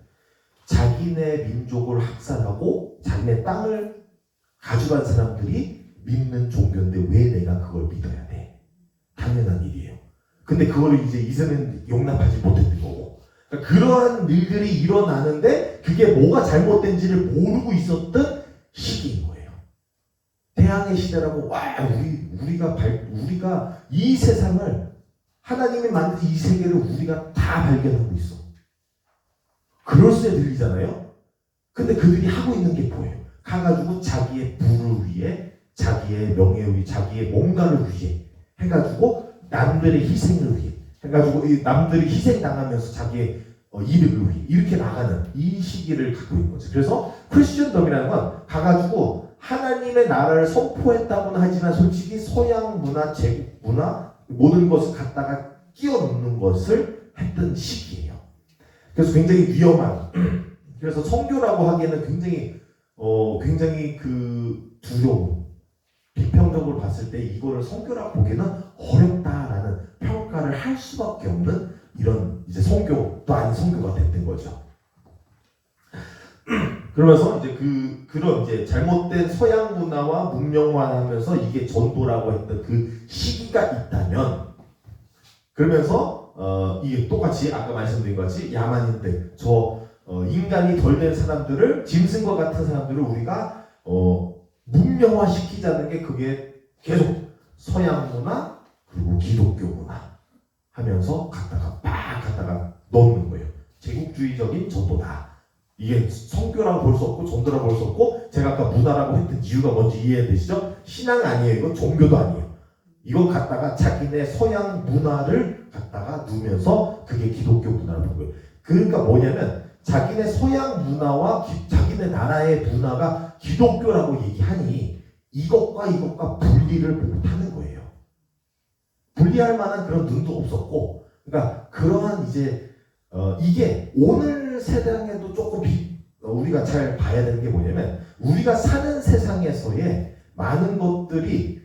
S1: 자기네 민족을 학살하고 자기네 땅을 가져간 사람들이 믿는 종교인데 왜 내가 그걸 믿어야 돼? 당연한 일이에요. 근데 그걸 이제 이제는 용납하지 못했던 거고 그러니까 그러한 일들이 일어나는데 그게 뭐가 잘못된지를 모르고 있었던 시기인 거예요. 대항해 시대라고 우리가 이 세상을 하나님이 만든 이 세계를 우리가 다 발견하고 있어. 그럴싸해 들리잖아요. 근데 그들이 하고 있는 게 뭐예요? 가가지고 자기의 부를 위해 자기의 명예를 위해 자기의 뭔가를 위해 해가지고 남들의 희생을 위해 해가지고 남들이 희생당하면서 자기의 이득을 위해 이렇게 나가는 이 시기를 갖고 있는 거죠. 그래서 크리스천덤이라는 건 가가지고 하나님의 나라를 선포했다고는 하지만 솔직히 서양 문화, 제국 문화 모든 것을 갖다가 끼워 넣는 것을 했던 시기예요. 그래서 굉장히 위험한 그래서 선교라고 하기에는 굉장히 그 두려운 객관적으로 봤을 때 이거를 선교라고 보기는 어렵다라는 평가를 할 수밖에 없는 이런 이제 선교도 아닌 선교가 됐던 거죠. 그러면서 이제 그런 이제 잘못된 서양 문화와 문명화하면서 이게 전도라고 했던 그 시기가 있다면, 그러면서 이게 똑같이 아까 말씀드린 것 같이 야만인들, 인간이 덜 된 사람들을, 짐승과 같은 사람들을 우리가 문명화 시키자는 게 그게 계속 서양 문화 그리고 기독교 문화 하면서 갖다가 넣는 거예요. 제국주의적인 전도다. 이게 성교라고 볼 수 없고 전도라고 볼 수 없고, 제가 아까 문화라고 했던 이유가 뭔지 이해되시죠? 신앙 아니에요. 이건 종교도 아니에요. 이거 갖다가 자기네 서양 문화를 갖다가 누면서 그게 기독교 문화라는 거예요. 그러니까 뭐냐면 자기네 서양 문화와 자기네 나라의 문화가 기독교라고 얘기하니 이것과 분리를 못하는 거예요. 분리할 만한 그런 눈도 없었고, 그러니까 그러한 이제 이게 오늘 세상에도 조금 우리가 잘 봐야 되는 게 뭐냐면, 우리가 사는 세상에서의 많은 것들이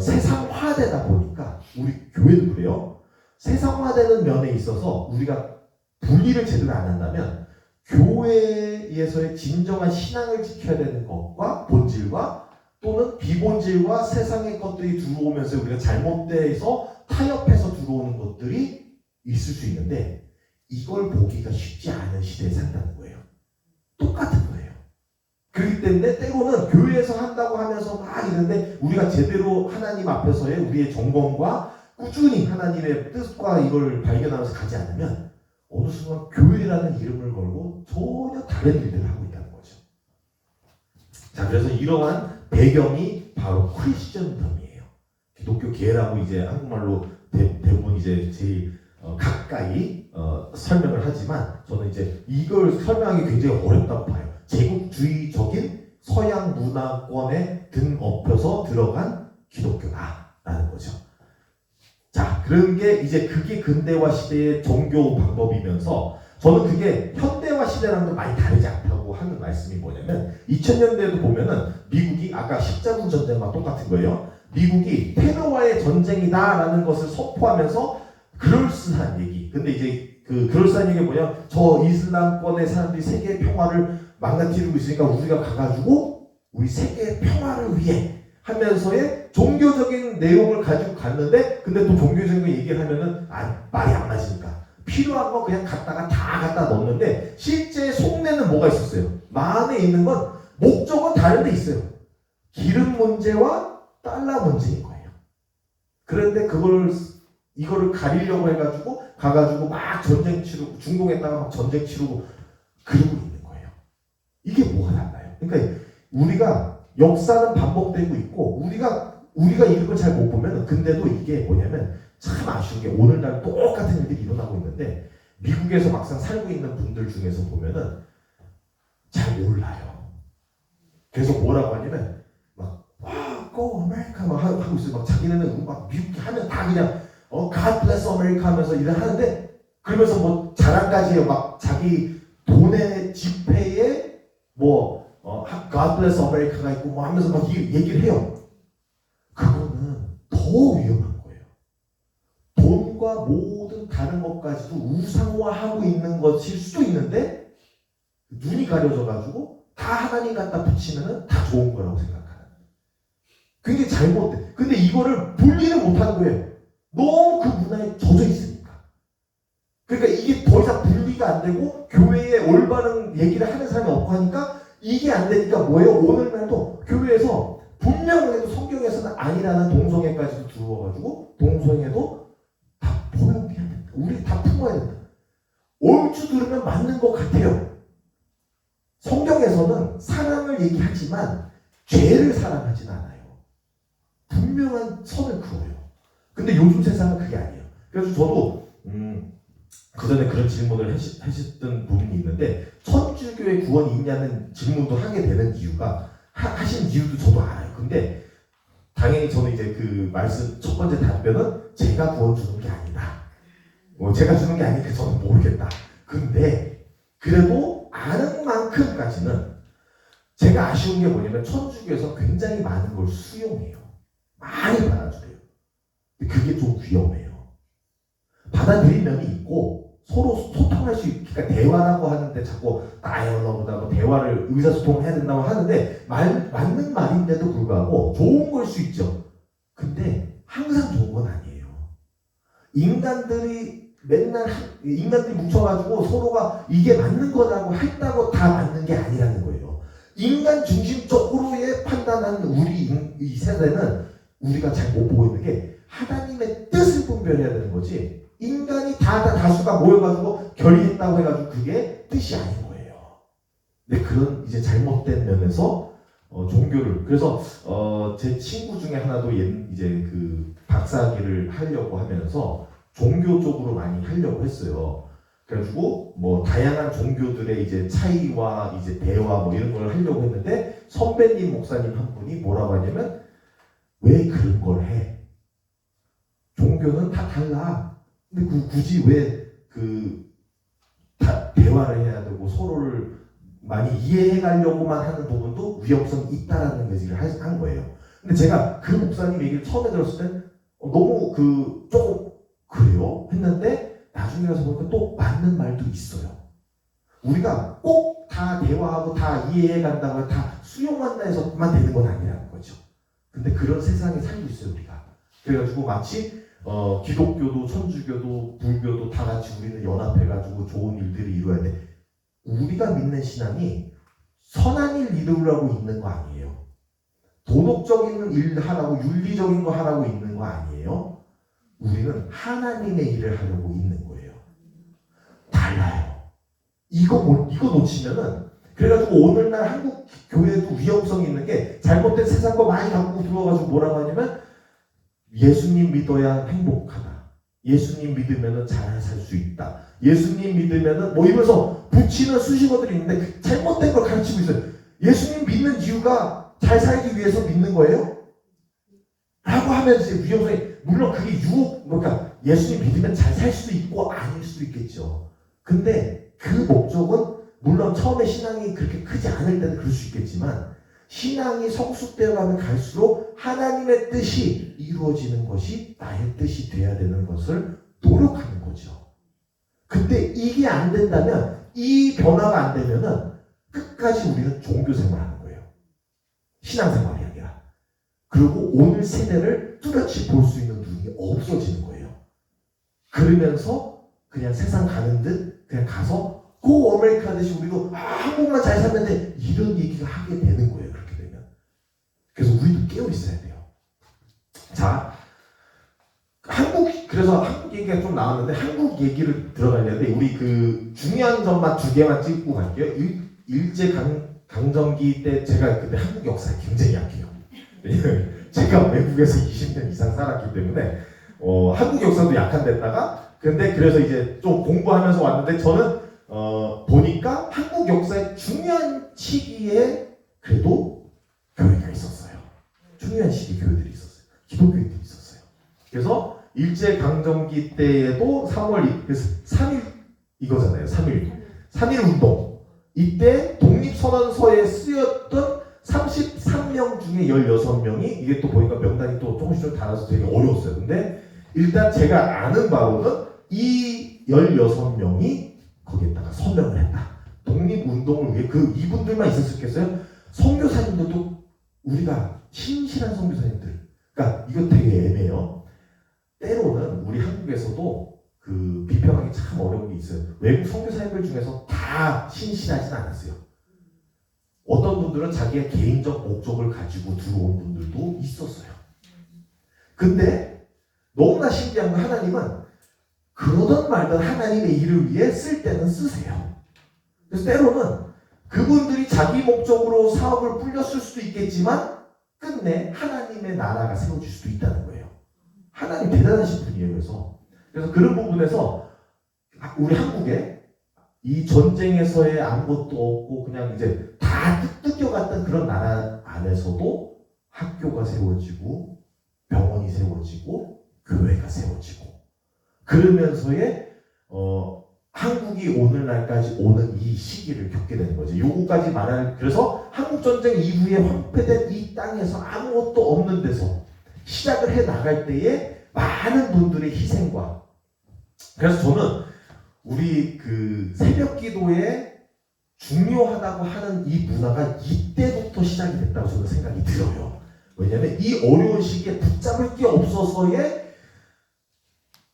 S1: 세상화되다 보니까, 우리 교회도 그래요. 세상화되는 면에 있어서 우리가 분리를 제대로 안 한다면 교회에서의 진정한 신앙을 지켜야 되는 것과 본질과 또는 비본질과 세상의 것들이 들어오면서 우리가 잘못돼서 타협해서 들어오는 것들이 있을 수 있는데, 이걸 보기가 쉽지 않은 시대에 산다는 거예요. 똑같은 거예요. 그렇기 때문에 때로는 교회에서 한다고 하면서 막 이러는데 우리가 제대로 하나님 앞에서의 우리의 점검과 꾸준히 하나님의 뜻과 이걸 발견하면서 가지 않으면 어느 순간 교회라는 이름을 걸고 전혀 다른 일들을 하고 있다는 거죠. 자, 그래서 이러한 배경이 바로 크리스천덤이에요. 기독교 계라고 이제 한국말로 대부분 이제 제일 가까이 설명을 하지만, 저는 이제 이걸 설명하기 굉장히 어렵다고 봐요. 제국주의적인 서양 문화권에 등 엎여서 들어간 기독교다라는 거죠. 자, 그런 게 이제 그게 근대화 시대의 종교 방법이면서, 저는 그게 현대화 시대랑도 많이 다르지 않다고 하는 말씀이 뭐냐면, 2000년대에도 보면은 미국이 아까 십자군 전쟁과 똑같은 거예요. 미국이 테러와의 전쟁이다라는 것을 선포하면서 그럴싸한 얘기. 근데 이제 그 그럴싸한 얘기가 뭐냐? 저 이슬람권의 사람들이 세계의 평화를 망가뜨리고 있으니까 우리가 가가지고 우리 세계의 평화를 위해 하면서의 종교적인 내용을 가지고 갔는데, 근데 또 종교적인 얘기를 하면은 말이 안 맞으니까 필요한 거 그냥 갖다 넣었는데, 실제 속내는 뭐가 있었어요? 마음에 있는 건 목적은 다른 데 있어요. 기름 문제와 달러 문제인 거예요. 그런데 이거를 가리려고 해가지고 가가지고 막 전쟁 치르고, 중동에다가 막 전쟁 치르고 그러고 있는 거예요. 이게 뭐가 달라요? 그러니까 우리가 역사는 반복되고 있고, 우리가 이런 걸 잘 못 보면, 근데도 이게 뭐냐면 참 아쉬운 게 오늘날 똑같은 일들이 일어나고 있는데, 미국에서 막상 살고 있는 분들 중에서 보면은 잘 몰라요. 그래서 뭐라고 하냐면 Go America 막 하고 있어요. 막 자기네는 막 미국 하면 다 그냥 God bless America 하면서 일을 하는데, 그러면서 뭐 자랑까지 해요. 막 자기 돈의 지폐에 God bless America가 있고 뭐 하면서 막 얘기를 해요. 그거는 더 위험한 거예요. 돈과 모든 다른 것까지도 우상화하고 있는 것일 수도 있는데, 눈이 가려져가지고 다 하나님 갖다 붙이면은 다 좋은 거라고 생각하는. 굉장히 잘못돼. 근데 이거를 분리를 못하는 거예요. 너무 그 문화에 젖어 있으니까. 그러니까 이게 더 이상 분리가 안 되고 교회에 올바른 얘기를 하는 사람이 없고 하니까 이게 안 되니까 뭐예요? 오늘날도 교회에서 분명해도 성경에서는 아니라는 동성애까지도 들어와가지고, 동성애도 다 포용해야 된다. 우리 다 품어야 된다. 옳지 들으면 맞는 것 같아요. 성경에서는 사랑을 얘기하지만 죄를 사랑하진 않아요. 분명한 선을 그어요. 근데 요즘 세상은 그게 아니에요. 그래서 저도 그 전에 그런 질문을 하셨던 부분이 있는데, 천주교의 구원이 있냐는 질문도 하게 되는 이유가, 하신 이유도 저도 알아요. 근데 당연히 저는 이제 그 말씀 첫 번째 답변은 제가 구원 주는 게 아니다. 제가 주는 게 아니니까 저는 모르겠다. 근데 그래도 아는 만큼까지는, 제가 아쉬운 게 뭐냐면 천주교에서 굉장히 많은 걸 수용해요. 많이 받아주래요. 근데 그게 좀 위험해요. 받아들일 면이 있고 서로 소통할 수 있으니까 그러니까 대화라고 하는데 자꾸 다이얼로그다 뭐 대화를 의사소통을 해야 된다고 하는데 맞는 말인데도 불구하고 좋은 걸 수 있죠. 근데 항상 좋은 건 아니에요. 인간들이 뭉쳐가지고 서로가 이게 맞는 거라고 했다고 다 맞는 게 아니라는 거예요. 인간 중심적으로의 판단하는 우리 이 세대는 우리가 잘 못 보고 있는 게 하나님의 뜻을 분별해야 되는 거지. 인간이 다수가 모여가지고 결의했다고 해가지고 그게 뜻이 아닌 거예요. 근데 그런 이제 잘못된 면에서 종교를 그래서 제 친구 중에 하나도 이제 그 박사학위를 하려고 하면서 종교 쪽으로 많이 하려고 했어요. 그래가지고 뭐 다양한 종교들의 이제 차이와 이제 대화 뭐 이런 걸 하려고 했는데 선배님 목사님 한 분이 뭐라고 하냐면 왜 그런 걸 해? 종교는 다 달라. 근데 굳이 왜 대화를 해야 되고 서로를 많이 이해해 가려고만 하는 부분도 위험성이 있다라는 얘기를 한 거예요. 근데 제가 그 목사님 얘기를 처음에 들었을 땐 너무 조금 그래요? 했는데 나중에 가서 보니까 또 맞는 말도 있어요. 우리가 꼭 다 대화하고 다 이해해 간다고 다 수용한다 해서만 되는 건 아니라는 거죠. 근데 그런 세상에 살고 있어요, 우리가. 그래가지고 마치 기독교도 천주교도 불교도 다 같이 우리는 연합해가지고 좋은 일들을 이루어야 돼. 우리가 믿는 신앙이 선한 일 이루려고 있는 거 아니에요. 도덕적인 일 하라고 윤리적인 거 하라고 있는 거 아니에요. 우리는 하나님의 일을 하려고 있는 거예요. 달라요. 이거 놓치면은 그래가지고 오늘날 한국 교회도 위험성이 있는 게 잘못된 세상 거 많이 갖고 들어와가지고 뭐라고 하냐면 예수님 믿어야 행복하다. 예수님 믿으면은 잘 살 수 있다. 예수님 믿으면은 뭐 이러면서 붙이는 수식어들이 있는데 그 잘못된 걸 가르치고 있어요. 예수님 믿는 이유가 잘 살기 위해서 믿는 거예요? 라고 하면 이제 위험성이 물론 그게 그러니까 예수님 믿으면 잘 살 수도 있고 아닐 수도 있겠죠. 근데 그 목적은 물론 처음에 신앙이 그렇게 크지 않을 때는 그럴 수 있겠지만 신앙이 성숙되어 가면 갈수록 하나님의 뜻이 이루어지는 것이 나의 뜻이 돼야 되는 것을 노력하는 거죠. 근데 이게 안 된다면 이 변화가 안 되면은 끝까지 우리는 종교 생활하는 거예요. 신앙생활이 아니라. 그리고 오늘 세대를 뚜렷이 볼 수 있는 눈이 없어지는 거예요. 그러면서 그냥 세상 가는 듯 그냥 가서 고 아메리카 하듯이 우리도 한국만 잘 살면 돼 이런 얘기가 하게 되는 거예요. 그렇게 되면. 그래서 우리도 깨어 있어야 돼요. 자, 그래서 한국 얘기가 좀 나왔는데 한국 얘기를 들어가려는데 우리 중요한 점만 2개만 찍고 갈게요. 일제 강점기 때 제가 그때 한국 역사에 굉장히 약해요. 제가 외국에서 20년 이상 살았기 때문에 한국 역사도 약한 데다가 근데 그래서 이제 좀 공부하면서 왔는데 저는 보니까 한국 역사의 중요한 시기에 그래도 교회가 있었어요. 중요한 시기 교회들이 있었어요. 기독교인들이 있었어요. 그래서 일제강점기 때에도 3일 이거잖아요. 3일 운동. 이때 독립선언서에 쓰였던 33명 중에 16명이 이게 또 보니까 명단이 또 조금씩 달아서 되게 어려웠어요. 근데 일단 제가 아는 바로는 이 16명이 거기에다가 서명을 했다. 독립운동을 위해 이분들만 있었겠어요? 선교사님들도 우리가 신실한 선교사님들. 그러니까 이거 되게 애매해요. 때로는 우리 한국에서도 비평하기 참 어려운 게 있어요. 외국 선교사님들 중에서 다 신실하진 않았어요. 어떤 분들은 자기의 개인적 목적을 가지고 들어온 분들도 있었어요. 근데 너무나 신기한 건 하나님은 그러던 말던 하나님의 일을 위해 쓸 때는 쓰세요. 그래서 때로는 그분들이 자기 목적으로 사업을 불렸을 수도 있겠지만 끝내 하나님의 나라가 세워질 수도 있다는 거예요. 하나님 대단하신 분이에요. 그래서 그런 부분에서 우리 한국에 이 전쟁에서의 아무것도 없고 그냥 이제 다 뜯겨갔던 그런 나라 안에서도 학교가 세워지고 병원이 세워지고 교회가 세워지고 그러면서의 한국이 오늘날까지 오는 이 시기를 겪게 되는 거죠. 요거까지 그래서 한국전쟁 이후에 황폐된 이 땅에서 아무것도 없는 데서 시작을 해 나갈 때에 많은 분들의 희생과 그래서 저는 우리 그 새벽 기도에 중요하다고 하는 이 문화가 이때부터 시작이 됐다고 저는 생각이 들어요. 왜냐하면 이 어려운 시기에 붙잡을 게 없어서의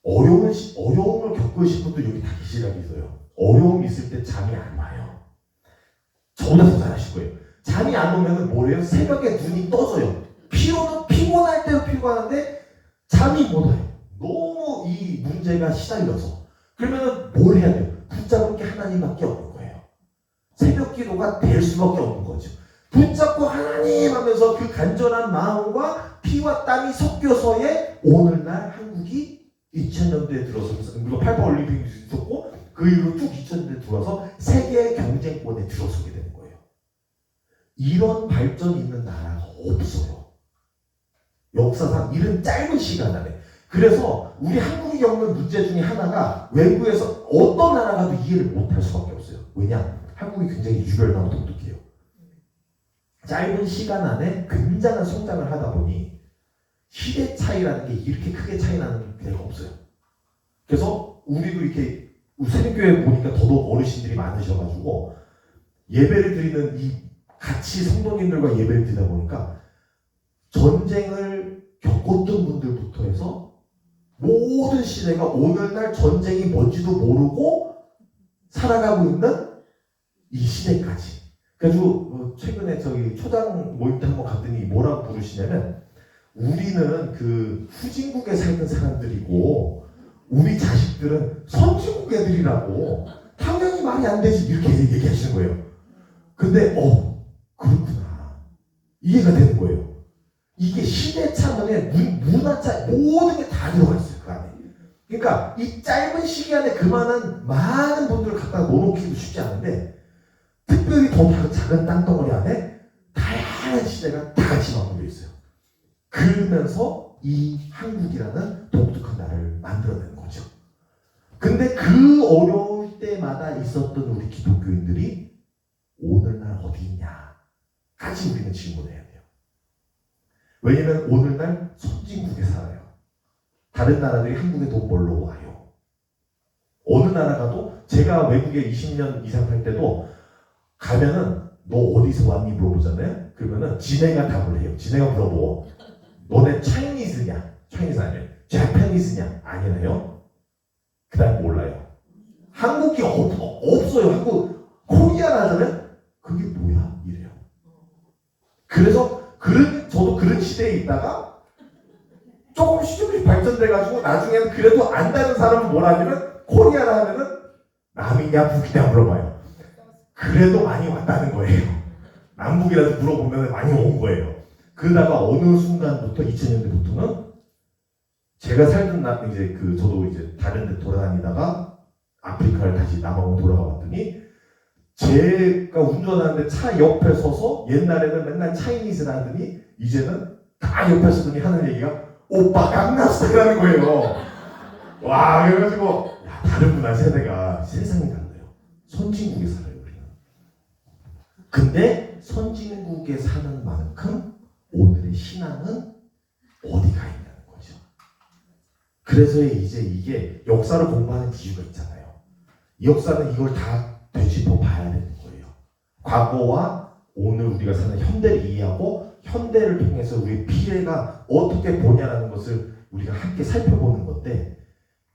S1: 어려움을 겪으신 분도 여기 다 계시라고 있어요. 어려움이 있을 때 잠이 안 와요. 저보다 더 잘하실 거예요. 잠이 안 오면 뭐래요? 새벽에 눈이 떠져요. 피로는 피곤할 때도 피곤한데 잠이 못 와요. 너무 이 문제가 시달려서. 그러면 뭘 해야 돼요? 붙잡을 게 하나님밖에 없는 거예요. 새벽 기도가 될 수밖에 없는 거죠. 붙잡고 하나님 하면서 그 간절한 마음과 피와 땀이 섞여서의 오늘날 한국이 2000년대에 들어서면서 물론 88 올림픽이 있었고 그 이후로 쭉 2000년대에 들어와서 세계 경쟁권에 들어서게 되는 거예요. 이런 발전이 있는 나라가 없어요. 역사상 이런 짧은 시간 안에. 그래서 우리 한국이 겪는 문제 중에 하나가 외국에서 어떤 나라 가도 이해를 못할 수밖에 없어요. 왜냐? 한국이 굉장히 유별나고 독특해요. 짧은 시간 안에 굉장한 성장을 하다 보니 시대 차이라는 게 이렇게 크게 차이 나는 데가 없어요. 그래서 우리도 이렇게 새벽교회 보니까 더더욱 어르신들이 많으셔가지고 예배를 드리는 이 같이 성도님들과 예배를 드리다 보니까 전쟁을 겪었던 분들부터 해서 모든 시대가 오늘날 전쟁이 뭔지도 모르고 살아가고 있는 이 시대까지. 그래가지고 최근에 저기 초당 모임 때 한번 갔더니 뭐라고 부르시냐면 우리는 그 후진국에 살던 사람들이고 우리 자식들은 선진국 애들이라고 당연히 말이 안 되지 이렇게 얘기하시는 거예요. 근데 그렇구나 이해가 되는 거예요. 이게 시대 차원에 문화 차 모든 게 다 들어가 있어요 그 안에. 그러니까 이 짧은 시기 안에 그만한 많은 분들을 갖다 놓기도 쉽지 않은데 특별히 더 작은 땅덩어리 안에 다양한 시대가 다 같이 맞물려 있어요. 그러면서 이 한국이라는 독특한 나라를 만들어내는 거죠. 근데 그 어려울 때마다 있었던 우리 기독교인들이 오늘날 어디 있냐까지 우리는 질문해야 돼요. 왜냐면 오늘날 선진국에 살아요. 다른 나라들이 한국에 돈 벌러 와요. 어느 나라 가도 제가 외국에 20년 이상 살 때도 가면은 너 어디서 왔니 물어보잖아요. 그러면은 지네가 답을 해요. 지네가 물어보. 너네 차이니즈냐? 차이니즈 아니에요. 자파니즈냐? 아니에요. 그 다음 몰라요. 한국이 없어요. 한국 코리아라 하잖아요. 그게 뭐야? 이래요. 그래서 저도 그런 시대에 있다가 조금씩 발전돼가지고 나중에는 그래도 안다는 사람은 뭐라 하냐면 코리아라 하면은 남이냐 북이냐 물어봐요. 그래도 많이 왔다는 거예요. 남북이라도 물어보면 많이 온 거예요. 그러다가 어느 순간부터 2000년대부터는 제가 살던 이제 저도 이제 다른 데 돌아다니다가 아프리카를 다시 남아공 돌아가 봤더니 제가 운전하는데 차 옆에 서서 옛날에는 맨날 차이니즈라 하더니 이제는 다 옆에 서더니 하는 얘기가 오빠 강남스타일하는 거예요. 와 그래가지고 다른 문화 세대가 세상이 달라요. 선진국에 살아요 우리는. 근데 선진국에 사는 만큼 오늘의 신앙은 어디가 있냐는 거죠. 그래서 이제 이게 역사를 공부하는 이유가 있잖아요. 이 역사는 이걸 다 되짚어 봐야 되는 거예요. 과거와 오늘 우리가 사는 현대를 이해하고 현대를 통해서 우리의 미래가 어떻게 보냐라는 것을 우리가 함께 살펴보는 건데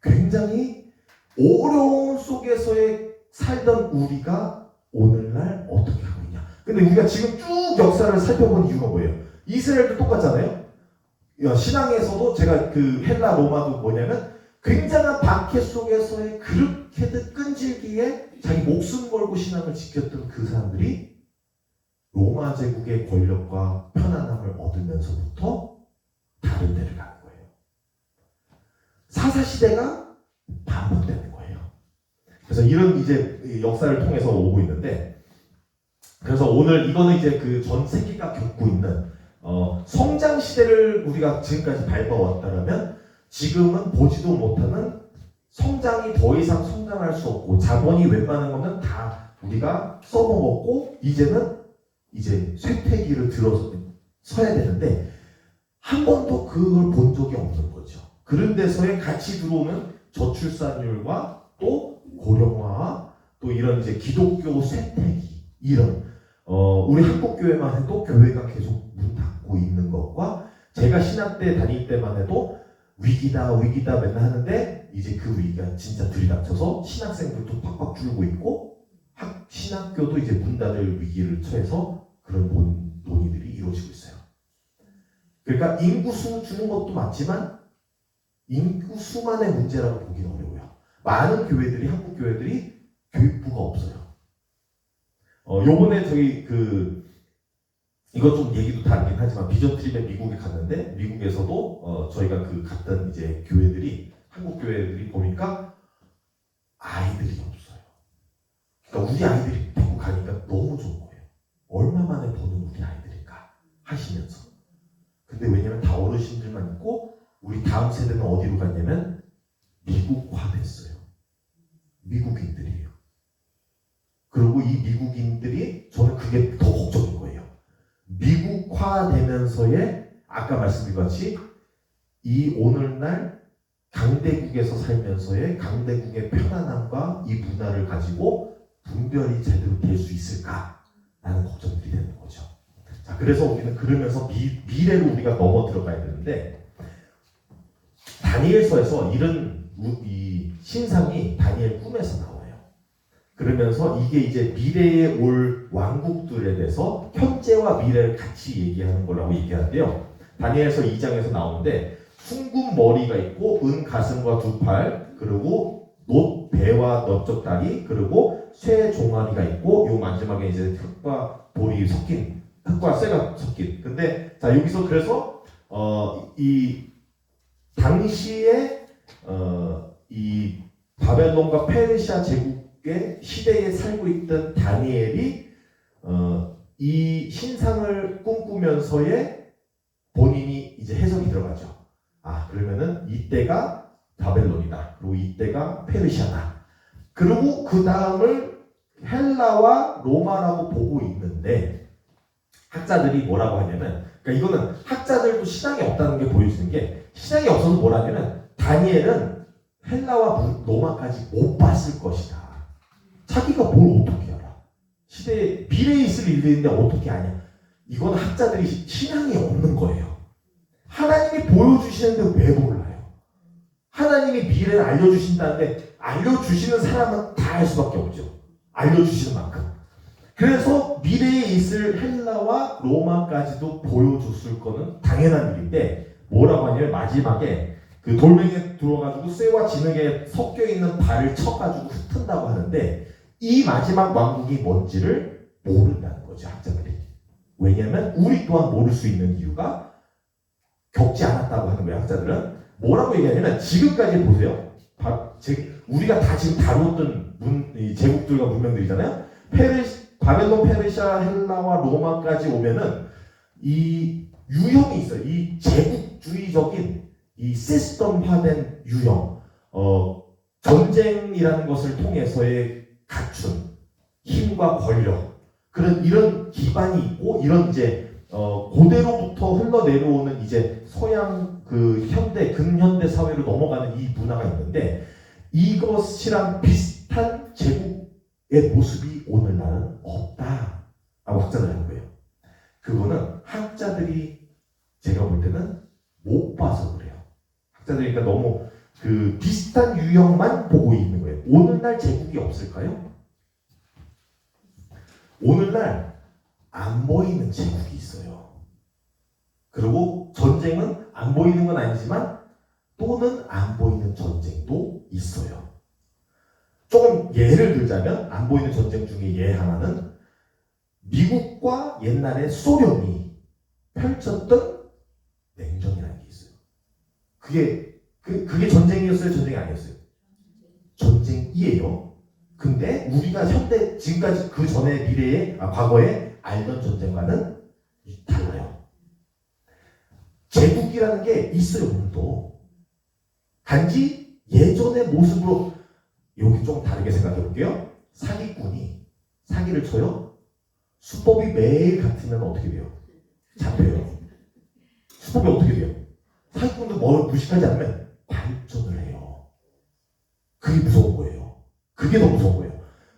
S1: 굉장히 어려운 속에서의 살던 우리가 오늘날 어떻게 하고 있냐. 근데 우리가 지금 쭉 역사를 살펴본 이유가 뭐예요? 이스라엘도 똑같잖아요. 신앙에서도 제가 그 헬라 로마도 뭐냐면 굉장한 박해 속에서의 그렇게도 끈질기게 자기 목숨 걸고 신앙을 지켰던 그 사람들이 로마 제국의 권력과 편안함을 얻으면서부터 다른 데를 가는 거예요. 사사시대가 반복되는 거예요. 그래서 이런 이제 역사를 통해서 오고 있는데 그래서 오늘 이거는 이제 그 전 세계가 겪고 있는 성장 시대를 우리가 지금까지 밟아왔다면 지금은 보지도 못하는 성장이 더 이상 성장할 수 없고 자본이 웬만한 거는 다 우리가 써먹었고 이제는 이제 쇠퇴기를 들어서 서야 되는데 한 번도 그걸 본 적이 없는 거죠. 그런 데서에 같이 들어오는 저출산율과 또 고령화, 또 이런 이제 기독교 쇠퇴기, 이런 우리 한국 교회만 해도 교회가 계속 문 닫고 있는 것과, 제가 신학 때 다닐 때만 해도 위기다 위기다 맨날 하는데 이제 그 위기가 진짜 들이닥쳐서 신학생들도 팍팍 줄고 있고 신학교도 이제 문 닫을 위기를 처해서 그런 논의들이 이루어지고 있어요. 그러니까 인구수 주는 것도 맞지만 인구수만의 문제라고 보기는 어려워요. 많은 교회들이, 한국 교회들이 교육부가 없어요. 요번에 저희 이것 좀 얘기도 다르긴 하지만 비전 트립에 미국에 갔는데, 미국에서도 저희가 갔던 이제 교회들이, 한국 교회들이 보니까 아이들이 없어요. 그러니까 우리 아이들이 데리고 가니까 너무 좋은 거예요. 얼마 만에 보는 우리 아이들일까 하시면서. 근데 왜냐면 다 어르신들만 있고 우리 다음 세대는 어디로 갔냐면 미국화 됐어요. 미국인들이에요. 그리고 이 미국인들이, 저는 그게 더 걱정인 거예요. 미국화 되면서의 아까 말씀드린 같이 이 오늘날 강대국에서 살면서의 강대국의 편안함과 이 문화를 가지고 분별이 제대로 될 수 있을까라는 걱정들이 되는 거죠. 자, 그래서 우리는 그러면서 미래로 우리가 넘어 들어가야 되는데, 다니엘서에서 이런 이 신상이 다니엘 꿈에서 나와요. 그러면서 이게 이제 미래에 올 왕국들에 대해서 현재와 미래를 같이 얘기하는 거라고 얘기하는데요. 다니엘서 2장에서 나오는데, 숭근 머리가 있고 은 가슴과 두 팔, 그리고 놋 배와 넓적 다리, 그리고 쇠 종아리가 있고, 요 마지막에 이제 흙과 볼이 섞인, 흙과 쇠가 섞인. 근데 자, 여기서 그래서 이 당시에 이 바벨론과 페르시아 제국의 시대에 살고 있던 다니엘이 이 신상을 꿈꾸면서의 본인이 이제 해석이 들어가죠. 아, 그러면은 이때가 바벨론이다. 그리고 이때가 페르시아다. 그리고 그 다음을 헬라와 로마라고 보고 있는데, 학자들이 뭐라고 하냐면, 그러니까 이거는 학자들도 신앙이 없다는 게 보여주는 게, 신앙이 없어서 뭐라냐면 다니엘은 헬라와 로마까지 못 봤을 것이다. 자기가 뭘 어떻게 알아? 시대에 미래에 있을 일들인데 어떻게 아냐? 이건 학자들이 신앙이 없는 거예요. 하나님이 보여주시는데 왜 몰라요? 하나님이 미래를 알려주신다는데 알려주시는 사람은 다 알 수밖에 없죠. 알려주시는 만큼. 그래서 미래에 있을 헬라와 로마까지도 보여줬을 거는 당연한 일인데, 뭐라고 하냐면 마지막에 그 돌멩이에 들어가지고 쇠와 진흙에 섞여 있는 발을 쳐가지고 흩은다고 하는데, 이 마지막 왕국이 뭔지를 모른다는 거죠, 학자들이. 왜냐하면 우리 또한 모를 수 있는 이유가 겪지 않았다고 하는 거예요. 학자들은 뭐라고 얘기하냐면, 지금까지 보세요. 우리가 다 지금 다루었던 제국들과 문명들이잖아요. 바벨론, 페르시아, 헬라와 로마까지 오면은 이 유형이 있어요. 이 제국주의적인 이 시스템화된 유형, 전쟁이라는 것을 통해서의 갖춘 힘과 권력, 이런 기반이 있고, 이런 이제 고대로부터 흘러내려오는 이제 서양 현대 근현대 사회로 넘어가는 이 문화가 있는데, 이것이랑 비슷한 제국의 모습이 오늘날은 없다라고 학자들이 하는 거예요. 그거는 학자들이 제가 볼 때는 못 봐서 그래요. 학자들이 그러니까 너무 비슷한 유형만 보고 있는 거예요. 오늘날 제국이 없을까요? 오늘날 안 보이는 제국이 있어요. 그리고 전쟁은 안 보이는 건 아니지만 또는 안 보이는 전쟁도 있어요. 조금 예를 들자면, 안 보이는 전쟁 중에 예 하나는 미국과 옛날에 소련이 펼쳤던 냉전이라는 게 있어요. 그게 전쟁이었어요? 전쟁이 아니었어요? 전쟁이에요. 근데 우리가 지금까지 그 전에 과거에 알던 전쟁과는 달라요. 제국이라는 게 있어요, 오늘도. 단지 예전의 모습으로, 여기 좀 다르게 생각해 볼게요. 사기꾼이 사기를 쳐요. 수법이 매일 같으면 어떻게 돼요? 잡혀요. 수법이 어떻게 돼요? 사기꾼도 뭘 무식하지 않으면 발전을 해요. 그게 무서운 거예요. 그게 더 무서운 거예요.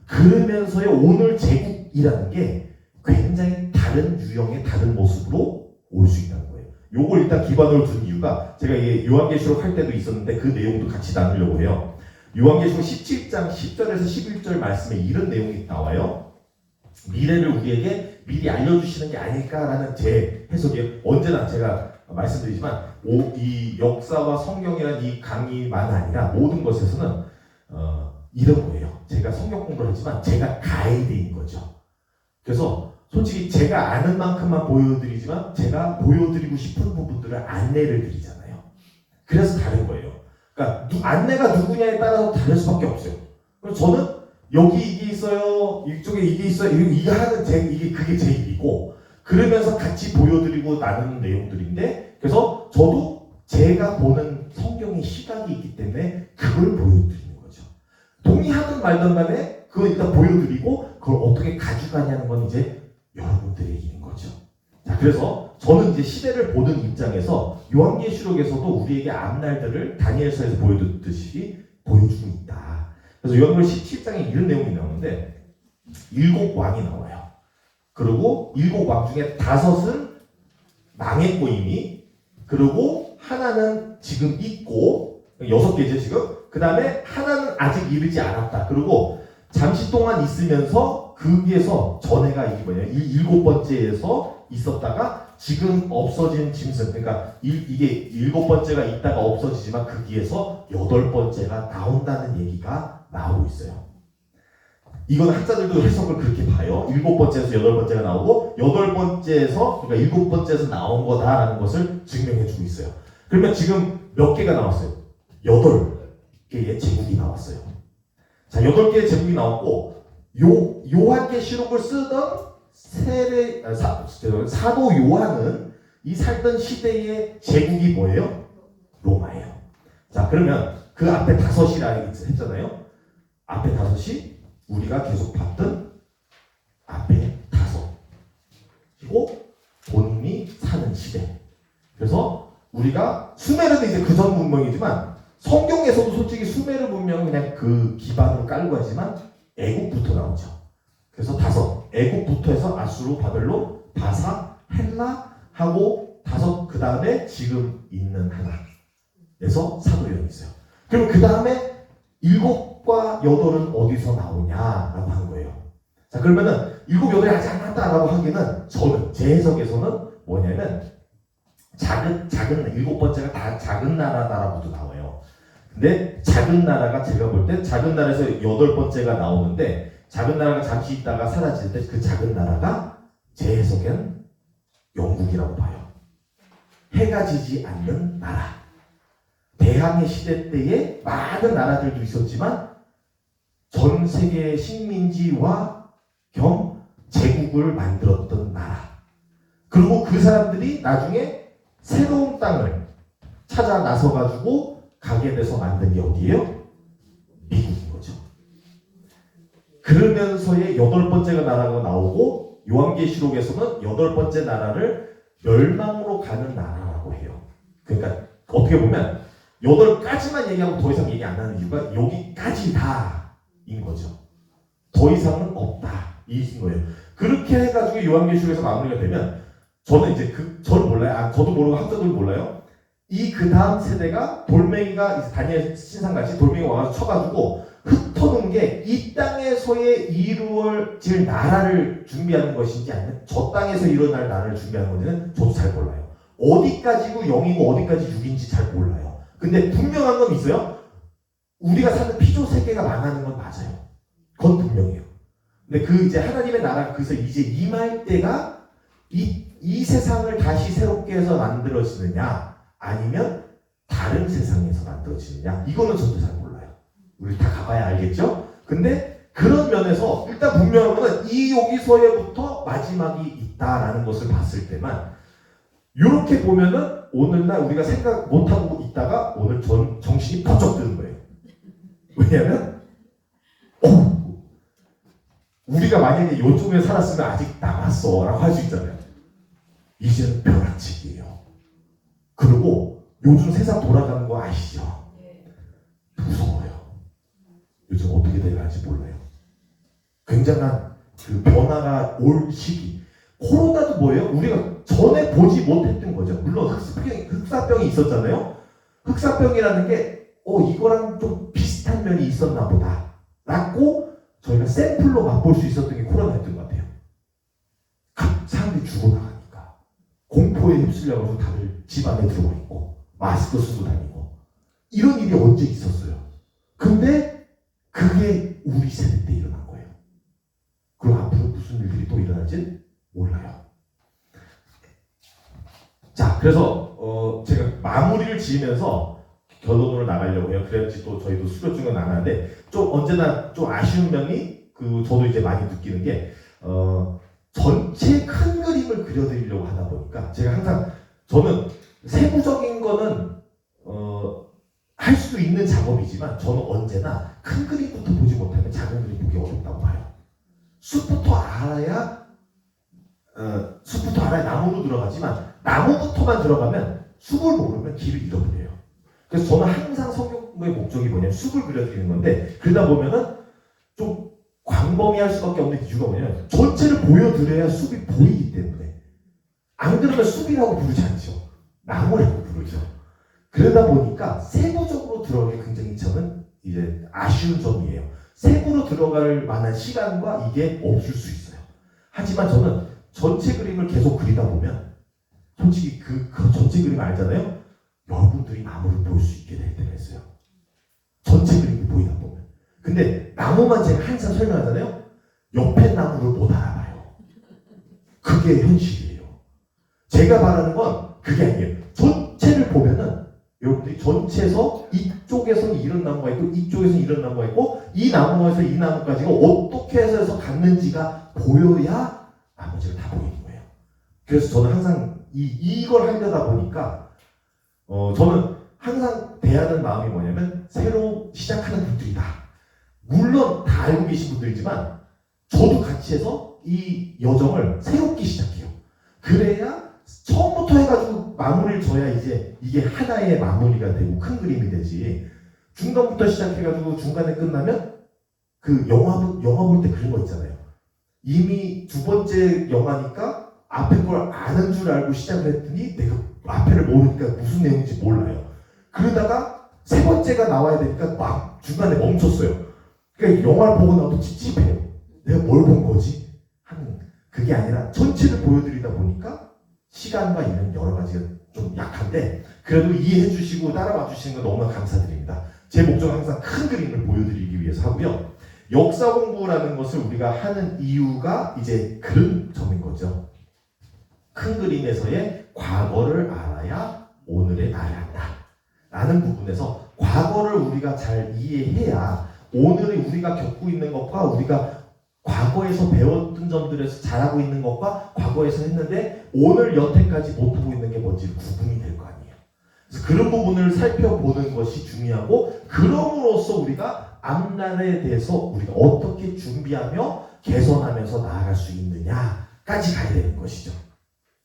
S1: 그러면서요, 오늘 제국이라는 게 굉장히 다른 유형의 다른 모습으로 올 수 있다는 거예요. 요걸 일단 기반으로 둔 이유가 제가 이게 요한계시록 할 때도 있었는데 그 내용도 같이 나누려고 해요. 요한계시록 17장 10절에서 11절 말씀에 이런 내용이 나와요. 미래를 우리에게 미리 알려주시는 게 아닐까라는 제 해석이에요. 언제나 제가 말씀드리지만 이 역사와 성경이란 이 강의만 아니라 모든 것에서는 이런 거예요. 제가 성경 공부를 하지만 제가 가이드인 거죠. 그래서 솔직히 제가 아는 만큼만 보여드리지만 제가 보여드리고 싶은 부분들을 안내를 드리잖아요. 그래서 다른 거예요. 그러니까 안내가 누구냐에 따라서 다를 수밖에 없어요. 그래서 저는 여기 이게 있어요, 이쪽에 이게 있어요, 이게 하는 그게 제 일이고, 그러면서 같이 보여드리고 나누는 내용들인데, 그래서 저도 제가 보는 성경의 시각이 있기 때문에 그걸 보여드리는 거죠. 동의하든 말든 간에 그걸 일단 보여드리고 그걸 어떻게 가져가냐는 건 이제 여러분들의 일인 거죠. 자, 그래서 저는 이제 시대를 보는 입장에서 요한계시록에서도 우리에게 앞날들을 다니엘서에서 보여줬듯이 보여주고 있다. 그래서 요한계시록 17장에 이런 내용이 나오는데 7왕이 나와요. 그리고 7왕 중에 5은 망했고 이미, 그리고 하나는 지금 있고, 6개죠 지금. 그 다음에 하나는 아직 이르지 않았다. 그리고 잠시 동안 있으면서 거기에서 전해가 이게 뭐냐, 이 7번째에서 있었다가 지금 없어진 짐승, 그러니까 이게 7번째가 있다가 없어지지만 거기에서 8번째가 나온다는 얘기가 나오고 있어요. 이건 학자들도 해석을 그렇게 봐요. 7번째에서 8번째가 나오고 8번째에서, 그러니까 7번째에서 나온 거다라는 것을 증명해주고 있어요. 그러면 지금 몇 개가 나왔어요? 8개의 제국이 나왔어요. 자, 8개의 제국이 나왔고, 요한계시록을 쓰던 사도 요한은 이 살던 시대의 제국이 뭐예요? 로마예요. 자, 그러면 그 앞에 5이라 했잖아요. 앞에 5이 우리가 계속 봤던 앞에 5이고 본인이 사는 시대. 그래서 우리가 수메르는 이제 그 전 문명이지만 성경에서도 솔직히 수메르 문명은 그냥 그 기반으로 깔고 하지만 애국부터 나오죠. 그래서 5, 애국부터 해서 아수르, 바벨론, 바사, 헬라 하고 5, 그 다음에 지금 있는 하나에서 사도연이 있어요. 그럼 그 다음에 7과 8은 어디서 나오냐라고 한 거예요. 자, 그러면은 7, 8이 아직 안 났다라고 하기는 저는 제 해석에서는 뭐냐면 작은 7번째가 다 작은 나라다라고도 나와요. 근데 작은 나라가 제가 볼 때 작은 나라에서 8번째가 나오는데 작은 나라가 잠시 있다가 사라질 때 그 작은 나라가 제 해석엔 영국이라고 봐요. 해가 지지 않는 나라. 대항해 시대 때에 많은 나라들도 있었지만 전 세계의 식민지와 겸 제국을 만들었던 나라. 그리고 그 사람들이 나중에 새로운 땅을 찾아 나서가지고 가게 돼서 만든 게 어디예요? 미국인 거죠. 그러면서의 8번째가 나라가 나오고 요한계시록에서는 8번째 나라를 멸망으로 가는 나라라고 해요. 그러니까 어떻게 보면 8가지만 얘기하고 더 이상 얘기 안 하는 이유가 여기까지 다인 거죠. 더 이상은 없다 이인 거예요. 그렇게 해가지고 요한계시록에서 마무리가 되면 저는 이제 저는 몰라요. 저도 모르고 학자들도 몰라요. 이 그 다음 세대가 돌멩이가 다니엘 신상같이 돌멩이가 와서 쳐가지고 흩어놓은 게 이 땅에서의 이루어질 나라를 준비하는 것인지 아니면 저 땅에서 일어날 나라를 준비하는 건지는 저도 잘 몰라요. 어디까지고 0이고 어디까지 6인지 잘 몰라요. 근데 분명한 건 있어요. 우리가 사는 피조 세계가 망하는 건 맞아요. 그건 분명해요. 근데 그 이제 하나님의 나라가 그래서 이제 임할 때가 이 세상을 다시 새롭게 해서 만들어지느냐 아니면 다른 세상에서 만들어지느냐 이거는 저도 잘 몰라요. 우리 다 가봐야 알겠죠? 근데 그런 면에서 일단 분명한 거는 여기서부터 마지막이 있다라는 것을 봤을 때만 이렇게 보면은 오늘날 우리가 생각 못하고 있다가 오늘 정신이 번쩍 드는 거예요. 왜냐하면 우리가 만약에 이쪽에 살았으면 아직 남았어 라고 할 수 있잖아요. 이제는 벼락치기예요. 그리고 요즘 세상 돌아가는 거 아시죠? 무서워요. 요즘 어떻게 돼갈지 몰라요. 굉장한 그 변화가 올 시기. 코로나도 뭐예요? 우리가 전에 보지 못했던 거죠. 물론 흑사병이 있었잖아요. 흑사병이라는 게 이거랑 좀 비슷한 면이 있었나 보다 라고 저희가 샘플로 맛볼 수 있었던 게 코로나였던 것 같아요. 사람들이 죽어나가니까 공포에 휩쓸려가지고 다들 집 안에 들어가 있고 마스크 쓰고 다니고 이런 일이 언제 있었어요. 근데 그게 우리 세대 때 일어난 거예요. 그럼 앞으로 무슨 일들이 또 일어날지 몰라요. 자, 그래서 제가 마무리를 지으면서 결론으로 나가려고 해요. 그래야지 또 저희도 수료증은 나가는데 좀 언제나 좀 아쉬운 면이 저도 이제 많이 느끼는 게 전체 큰 그림을 그려드리려고 하다 보니까 제가 항상 저는 세부적인 거는 할 수도 있는 작업이지만 저는 언제나 큰 그림부터 보지 못하면 작은 그림 보기 어렵다고 봐요. 숲부터 알아야 나무로 들어가지만 나무부터만 들어가면 숲을 모르면 길을 잃어버려요. 그래서 저는 항상 성경의 목적이 뭐냐면 숲을 그려드리는 건데 그러다 보면은 좀 광범위할 수밖에 없는 이유가 뭐냐면 전체를 보여드려야 숲이 보이기 때문에 안 그러면 숲이라고 부르지 않죠. 나무라고 부르죠. 그러다 보니까 세부적으로 들어가기 굉장히 저는 이제 아쉬운 점이에요. 세부로 들어갈 만한 시간과 이게 없을 수 있어요. 하지만 저는 전체 그림을 계속 그리다 보면 솔직히 그 전체 그림 알잖아요. 여러분들이 나무를 볼 수 있게 될 때가 있어요. 전체 그림이 보이다 보면. 근데 나무만 제가 항상 설명하잖아요. 옆에 나무를 못 알아봐요. 그게 현실이에요. 제가 말하는 건 그게 아니에요. 전체를 보면은 여러분들이 전체에서 이쪽에서는 이런 나무가 있고 이쪽에서는 이런 나무가 있고 이 나무에서 이 나무까지가 어떻게 해서 갔는지가 보여야 나머지가 다 보이는 거예요. 그래서 저는 항상 이걸 하려다 보니까 저는 항상 대하는 마음이 뭐냐면 새로 시작하는 분들이다. 물론 다 알고 계신 분들이지만 저도 같이 해서 이 여정을 새롭게 시작해요. 그래야 처음부터 해가지고 마무리를 져야 이제 이게 하나의 마무리가 되고 큰 그림이 되지. 중간부터 시작해가지고 중간에 끝나면 그 영화 볼 때 그런 거 있잖아요. 이미 두 번째 영화니까 앞에 걸 아는 줄 알고 시작을 했더니 내가 앞에를 모르니까 무슨 내용인지 몰라요. 그러다가 세 번째가 나와야 되니까 막 중간에 멈췄어요. 그러니까 영화를 보고 나도 찝찝해요. 내가 뭘 본 거지? 하는 그게 아니라 전체를 보여드리다 보니까 시간과 이런 여러 가지가 좀 약한데 그래도 이해해 주시고 따라와 주시는 거 너무나 감사드립니다. 제 목적은 항상 큰 그림을 보여드리기 위해서 하고요. 역사 공부라는 것을 우리가 하는 이유가 이제 그런 점인 거죠. 큰 그림에서의 과거를 알아야 오늘의 나를 안다 라는 부분에서 과거를 우리가 잘 이해해야 오늘의 우리가 겪고 있는 것과 우리가 과거에서 배웠던 점들에서 잘하고 있는 것과 과거에서 했는데 오늘 여태까지 못하고 있는 게 뭔지 구분이 될 거 아니에요. 그래서 그런 부분을 살펴보는 것이 중요하고 그럼으로써 우리가 앞날에 대해서 우리가 어떻게 준비하며 개선하면서 나아갈 수 있느냐까지 가야 되는 것이죠.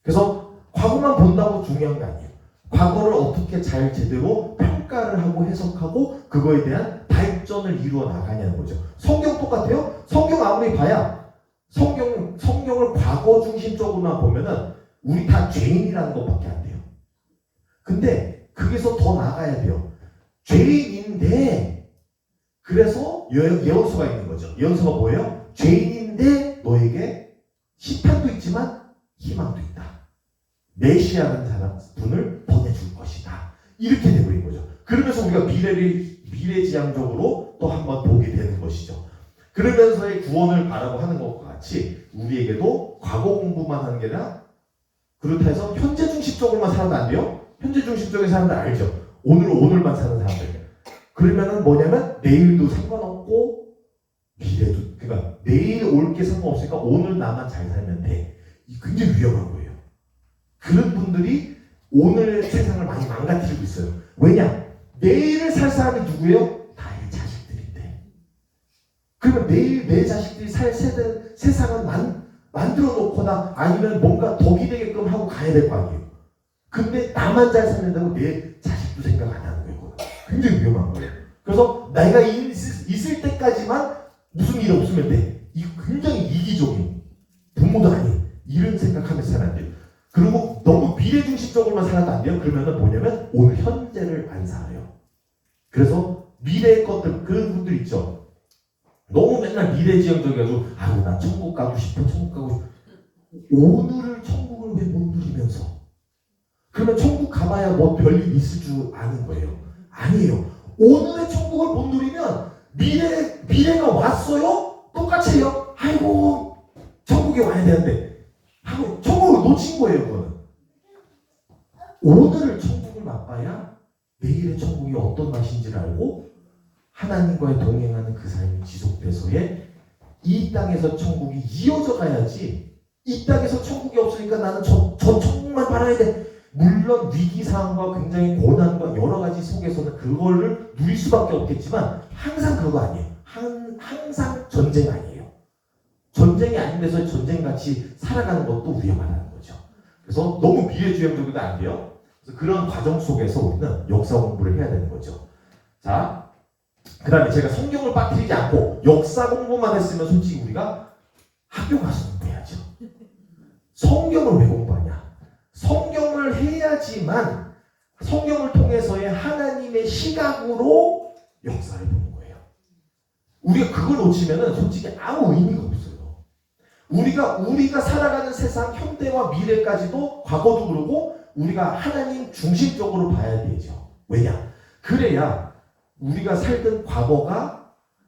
S1: 그래서 과거만 본다고 중요한 게 아니에요. 과거를 어떻게 잘 제대로 평가를 하고 해석하고 그거에 대한 발전을 이루어 나가냐는 거죠. 성경 똑같아요. 성경 아무리 봐야 성경을 과거 중심적으로만 보면은 우리 다 죄인이라는 것밖에 안 돼요. 근데 거기서 더 나가야 돼요. 죄인인데 그래서 예언서가 있는 거죠. 예언서가 뭐예요? 죄인인데 너에게 심판도 있지만 희망도 있다. 메시아라는 사람 분을 보내줄 것이다. 이렇게 되버린 거죠. 그러면서 우리가 미래지향적으로 또 한번 보게 되는 것이죠. 그러면서의 구원을 바라고 하는 것과 같이 우리에게도 과거 공부만 하는 게 아니라 그렇다 해서 현재 중심적으로만 살아도 안 돼요. 현재 중심적인 사람들 알죠. 오늘만 사는 사람들. 그러면은 뭐냐면 내일도 상관없고 미래도 그러니까 내일 올 게 상관없으니까 오늘 나만 잘 살면 돼. 이 굉장히 위험한 거예요. 그런 분들이 오늘 세상을 많이 망가뜨리고 있어요. 왜냐? 내일을 살 사람이 누구예요? 나의 자식들인데. 그러면 내일 내 자식들이 살 세상은 만들어 놓거나 아니면 뭔가 덕이 되게끔 하고 가야 될 거 아니에요. 근데 나만 잘 살린다고 내 자식도 생각 안 하는 거예요. 굉장히 위험한 거예요. 그래서 내가 있을 때까지만 무슨 일 없으면 돼. 이 굉장히 이기적인, 부모도 아닌 이런 생각하면서 살아야 안 돼요. 그리고 너무 미래 중심적으로만 살아도 안 돼요. 그러면은 뭐냐면 오늘 현재를 안 살아요. 그래서 미래의 것들, 그런 분들 있죠. 너무 맨날 미래지향적이어가지고 아유 나 천국 가고 싶어, 천국 가고 싶어. 오늘을 천국을 왜 못 누리면서? 그러면 천국 가봐야 뭐 별일 있을 줄 아는 거예요. 아니에요. 오늘의 천국을 못 누리면 미래가 왔어요? 똑같이 해요. 아이고 천국에 와야 되는데 하고 천국을 놓친 거예요. 그거는 오늘을 천국을 맛봐야 내일의 천국이 어떤 맛인지를 알고 하나님과의 동행하는 그 삶이 지속돼서의 이 땅에서 천국이 이어져 가야지. 이 땅에서 천국이 없으니까 나는 저 천국만 바라야 돼. 물론 위기상황과 굉장히 고난과 여러 가지 속에서는 그거를 누릴 수밖에 없겠지만 항상 그거 아니에요. 항상 전쟁 아니에요. 전쟁이 아닌 데서 전쟁같이 살아가는 것도 위험하다는 거죠. 그래서 너무 미래지향적이도 안 돼요. 그래서 그런 과정 속에서 우리는 역사 공부를 해야 되는 거죠. 자, 그 다음에 제가 성경을 빠뜨리지 않고 역사 공부만 했으면 솔직히 우리가 학교 가서 공부해야죠. 성경을 왜 공부하냐? 성경을 해야지만 성경을 통해서의 하나님의 시각으로 역사를 보는 거예요. 우리가 그걸 놓치면은 솔직히 아무 의미가 없어요. 우리가 살아가는 세상 현대와 미래까지도 과거도 그러고 우리가 하나님 중심적으로 봐야 되죠. 왜냐? 그래야 우리가 살던 과거가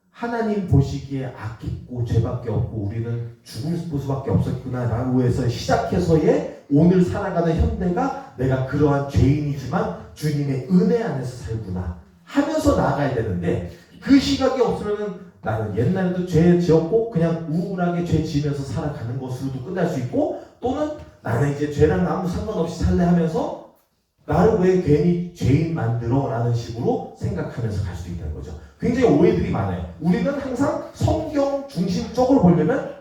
S1: 하나님 보시기에 악했고 죄밖에 없고 우리는 죽을 수밖에 없었구나 라고 해서 시작해서의 오늘 살아가는 현대가 내가 그러한 죄인이지만 주님의 은혜 안에서 살구나 하면서 나아가야 되는데 그 시각이 없으면 나는 옛날에도 죄 지었고 그냥 우울하게 죄 지으면서 살아가는 것으로도 끝날 수 있고 또는 나는 이제 죄랑 아무 상관없이 살래 하면서 나를 왜 괜히 죄인 만들어? 라는 식으로 생각하면서 갈 수도 있다는 거죠. 굉장히 오해들이 많아요. 우리는 항상 성경 중심적으로 보려면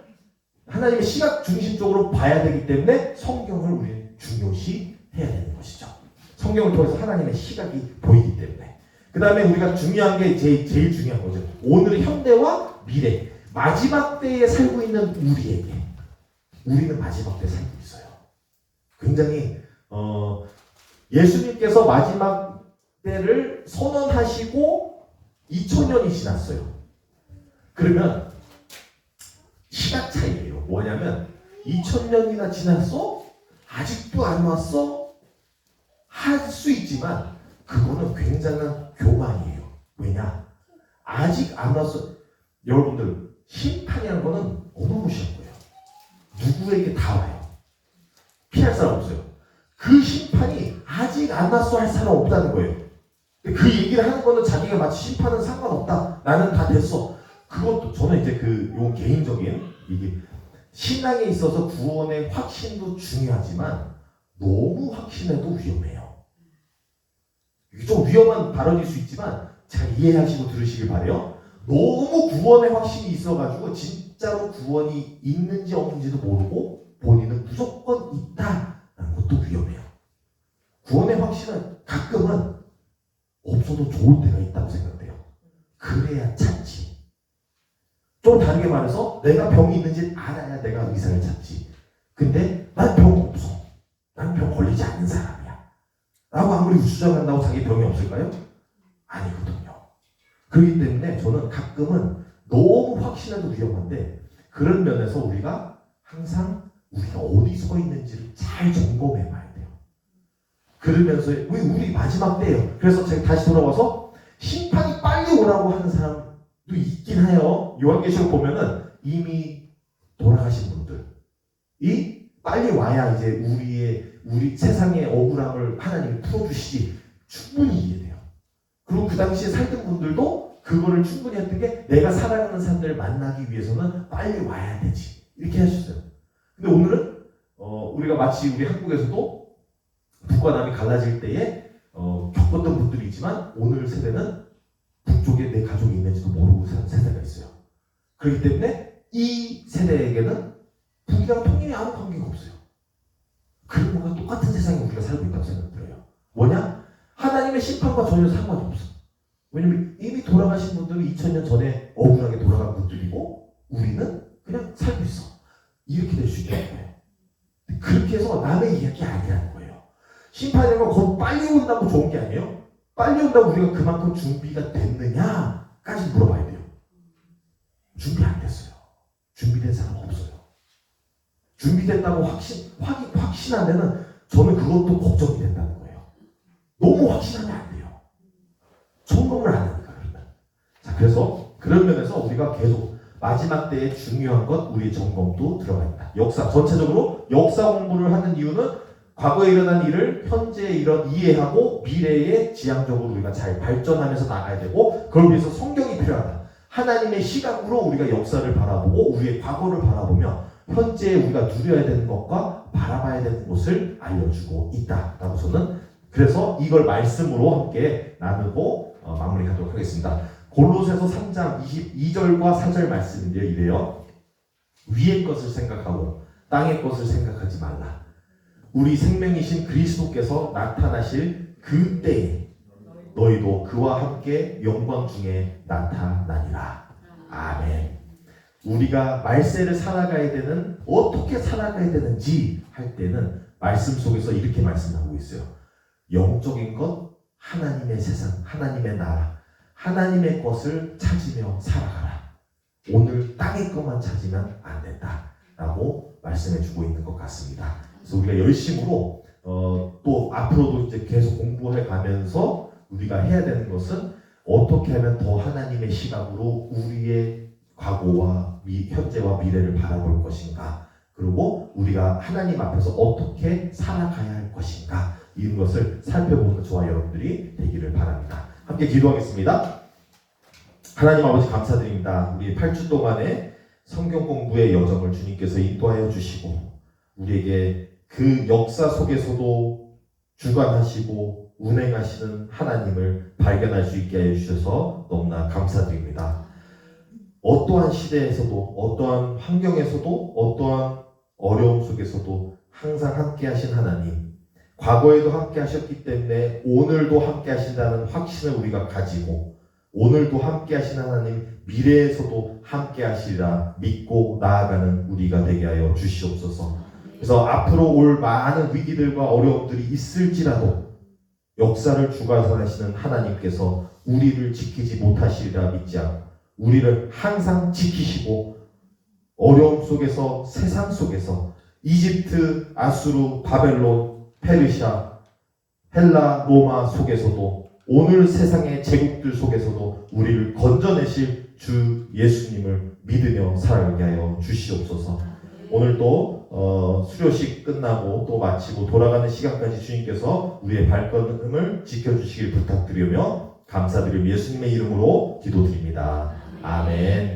S1: 하나님의 시각 중심적으로 봐야 되기 때문에 성경을 우리는 중요시 해야 되는 것이죠. 성경을 통해서 하나님의 시각이 보이기 때문에. 그 다음에 우리가 중요한 게 제일 중요한 거죠. 오늘 현대와 미래, 마지막 때에 살고 있는 우리에게 우리는 마지막 때에 살고 있어요. 굉장히 예수님께서 마지막 때를 선언하시고 2000년이 지났어요. 그러면 시각 차이예요. 뭐냐면 2000년이나 지났어? 아직도 안 왔어? 할 수 있지만 그거는 굉장한 교만이에요. 왜냐? 아직 안 왔어. 여러분들 심판이라는 거는 어마무시한 거예요. 누구에게 다 와요. 피할 사람 없어요. 그 심판이 아직 안 왔어 할 사람 없다는 거예요. 그 얘기를 하는 거는 자기가 마치 심판은 상관없다. 나는 다 됐어. 그것도 저는 이제 요 개인적인 이게 신앙에 있어서 구원의 확신도 중요하지만 너무 확신해도 위험해요. 이게 좀 위험한 발언일 수 있지만 잘 이해하시고 들으시길 바래요. 너무 구원의 확신이 있어가지고 진짜로 구원이 있는지 없는지도 모르고 본인은 무조건 있다라는 것도 위험해요. 구원의 확신은 가끔은 없어도 좋을 때가 있다고 생각돼요. 그래야 찾지. 좀 다르게 말해서 내가 병이 있는지 알아야 내가 의사를 찾지. 근데 난 병 없어. 난 병 걸리지 않는 사람이야. 라고 아무리 주장한다고 자기 병이 없을까요? 아니거든요. 그렇기 때문에 저는 가끔은 너무 확신해도 위험한데 그런 면에서 우리가 항상 우리가 어디 서 있는지를 잘 점검해 봐야 돼요. 그러면서 우리 마지막 때예요. 그래서 제가 다시 돌아와서 심판이 빨리 오라고 하는 사람도 있긴 해요. 요한계시록 보면은 이미 돌아가신 분들이 빨리 와야 이제 우리 세상의 억울함을 하나님이 풀어주시지 충분히 이해돼요. 그리고 그 당시에 살던 분들도 그거를 충분히 했던 게 내가 사랑하는 사람들을 만나기 위해서는 빨리 와야 되지. 이렇게 하셨어요. 근데 오늘은 우리가 마치 우리 한국에서도 북과 남이 갈라질 때에 겪었던 분들이 있지만 오늘 세대는 북쪽에 내 가족이 있는지도 모르고 사는 세대가 있어요. 그렇기 때문에 이 세대에게는 북이랑 통일이 아무 관계가 없어요. 그런 것과 똑같은 세상에 우리가 살고 있다고 생각들어요. 뭐냐? 하나님의 심판과 전혀 상관이 없어. 왜냐면 이미 돌아가신 분들은 2000년 전에 억울하게 돌아간 분들이고 우리는 그냥 살고 있어. 이렇게 될 수 있다는 거예요. 그렇게 해서 남의 이야기 아니라는 거예요. 심판이라는 건 빨리 온다고 좋은 게 아니에요. 빨리 온다고 우리가 그만큼 준비가 됐느냐까지 물어봐야 돼요. 준비 안 됐어요. 준비된 사람 없어요. 준비됐다고 확신한 데는 저는 그것도 걱정이 된다는 거예요. 너무 확신하면 안 돼요. 점검을 안 하니까 그러면. 자, 그래서 그런 면에서 우리가 계속 마지막 때에 중요한 것 우리의 점검도 들어가 있다. 역사 전체적으로 역사 공부를 하는 이유는 과거에 일어난 일을 현재에 이해하고 미래에 지향적으로 우리가 잘 발전하면서 나가야 되고 그걸 위해서 성경이 필요하다. 하나님의 시각으로 우리가 역사를 바라보고 우리의 과거를 바라보며 현재에 우리가 누려야 되는 것과 바라봐야 되는 곳을 알려주고 있다라고 저는 그래서 이걸 말씀으로 함께 나누고 마무리하도록 하겠습니다. 골로새서 3장 22절과 4절 말씀인데요. 이래요. 위의 것을 생각하고 땅의 것을 생각하지 말라. 우리 생명이신 그리스도께서 나타나실 그때에 너희도 그와 함께 영광 중에 나타나니라. 아멘. 우리가 말세를 살아가야 되는 어떻게 살아가야 되는지 할 때는 말씀 속에서 이렇게 말씀하고 있어요. 영적인 것, 하나님의 세상, 하나님의 나라, 하나님의 것을 찾으며 살아가라. 오늘 땅의 것만 찾으면 안 된다 라고 말씀해주고 있는 것 같습니다. 그래서 우리가 열심으로 또 앞으로도 이제 계속 공부해 가면서 우리가 해야 되는 것은 어떻게 하면 더 하나님의 시각으로 우리의 과거와 현재와 미래를 바라볼 것인가, 그리고 우리가 하나님 앞에서 어떻게 살아가야 할 것인가, 이런 것을 살펴보는 저와 여러분들이 되기를 바랍니다. 함께 기도하겠습니다. 하나님 아버지 감사드립니다. 우리 8주 동안의 성경 공부의 여정을 주님께서 인도하여 주시고 우리에게 그 역사 속에서도 주관하시고 운행하시는 하나님을 발견할 수 있게 하여 주셔서 너무나 감사드립니다. 어떠한 시대에서도 어떠한 환경에서도 어떠한 어려움 속에서도 항상 함께 하신 하나님, 과거에도 함께 하셨기 때문에 오늘도 함께 하신다는 확신을 우리가 가지고 오늘도 함께 하신 하나님, 미래에서도 함께 하시리라 믿고 나아가는 우리가 되게 하여 주시옵소서. 그래서 앞으로 올 많은 위기들과 어려움들이 있을지라도 역사를 주관하시는 하나님께서 우리를 지키지 못하시리라 믿지 않고 우리를 항상 지키시고 어려움 속에서 세상 속에서 이집트, 아수르, 바벨론, 페르시아, 헬라, 로마 속에서도 오늘 세상의 제국들 속에서도 우리를 건져내실 주 예수님을 믿으며 살아가게 하여 주시옵소서. 오늘도 수료식 끝나고 또 마치고 돌아가는 시간까지 주님께서 우리의 발걸음을 지켜주시길 부탁드리며 감사드리며 예수님의 이름으로 기도드립니다. 아멘.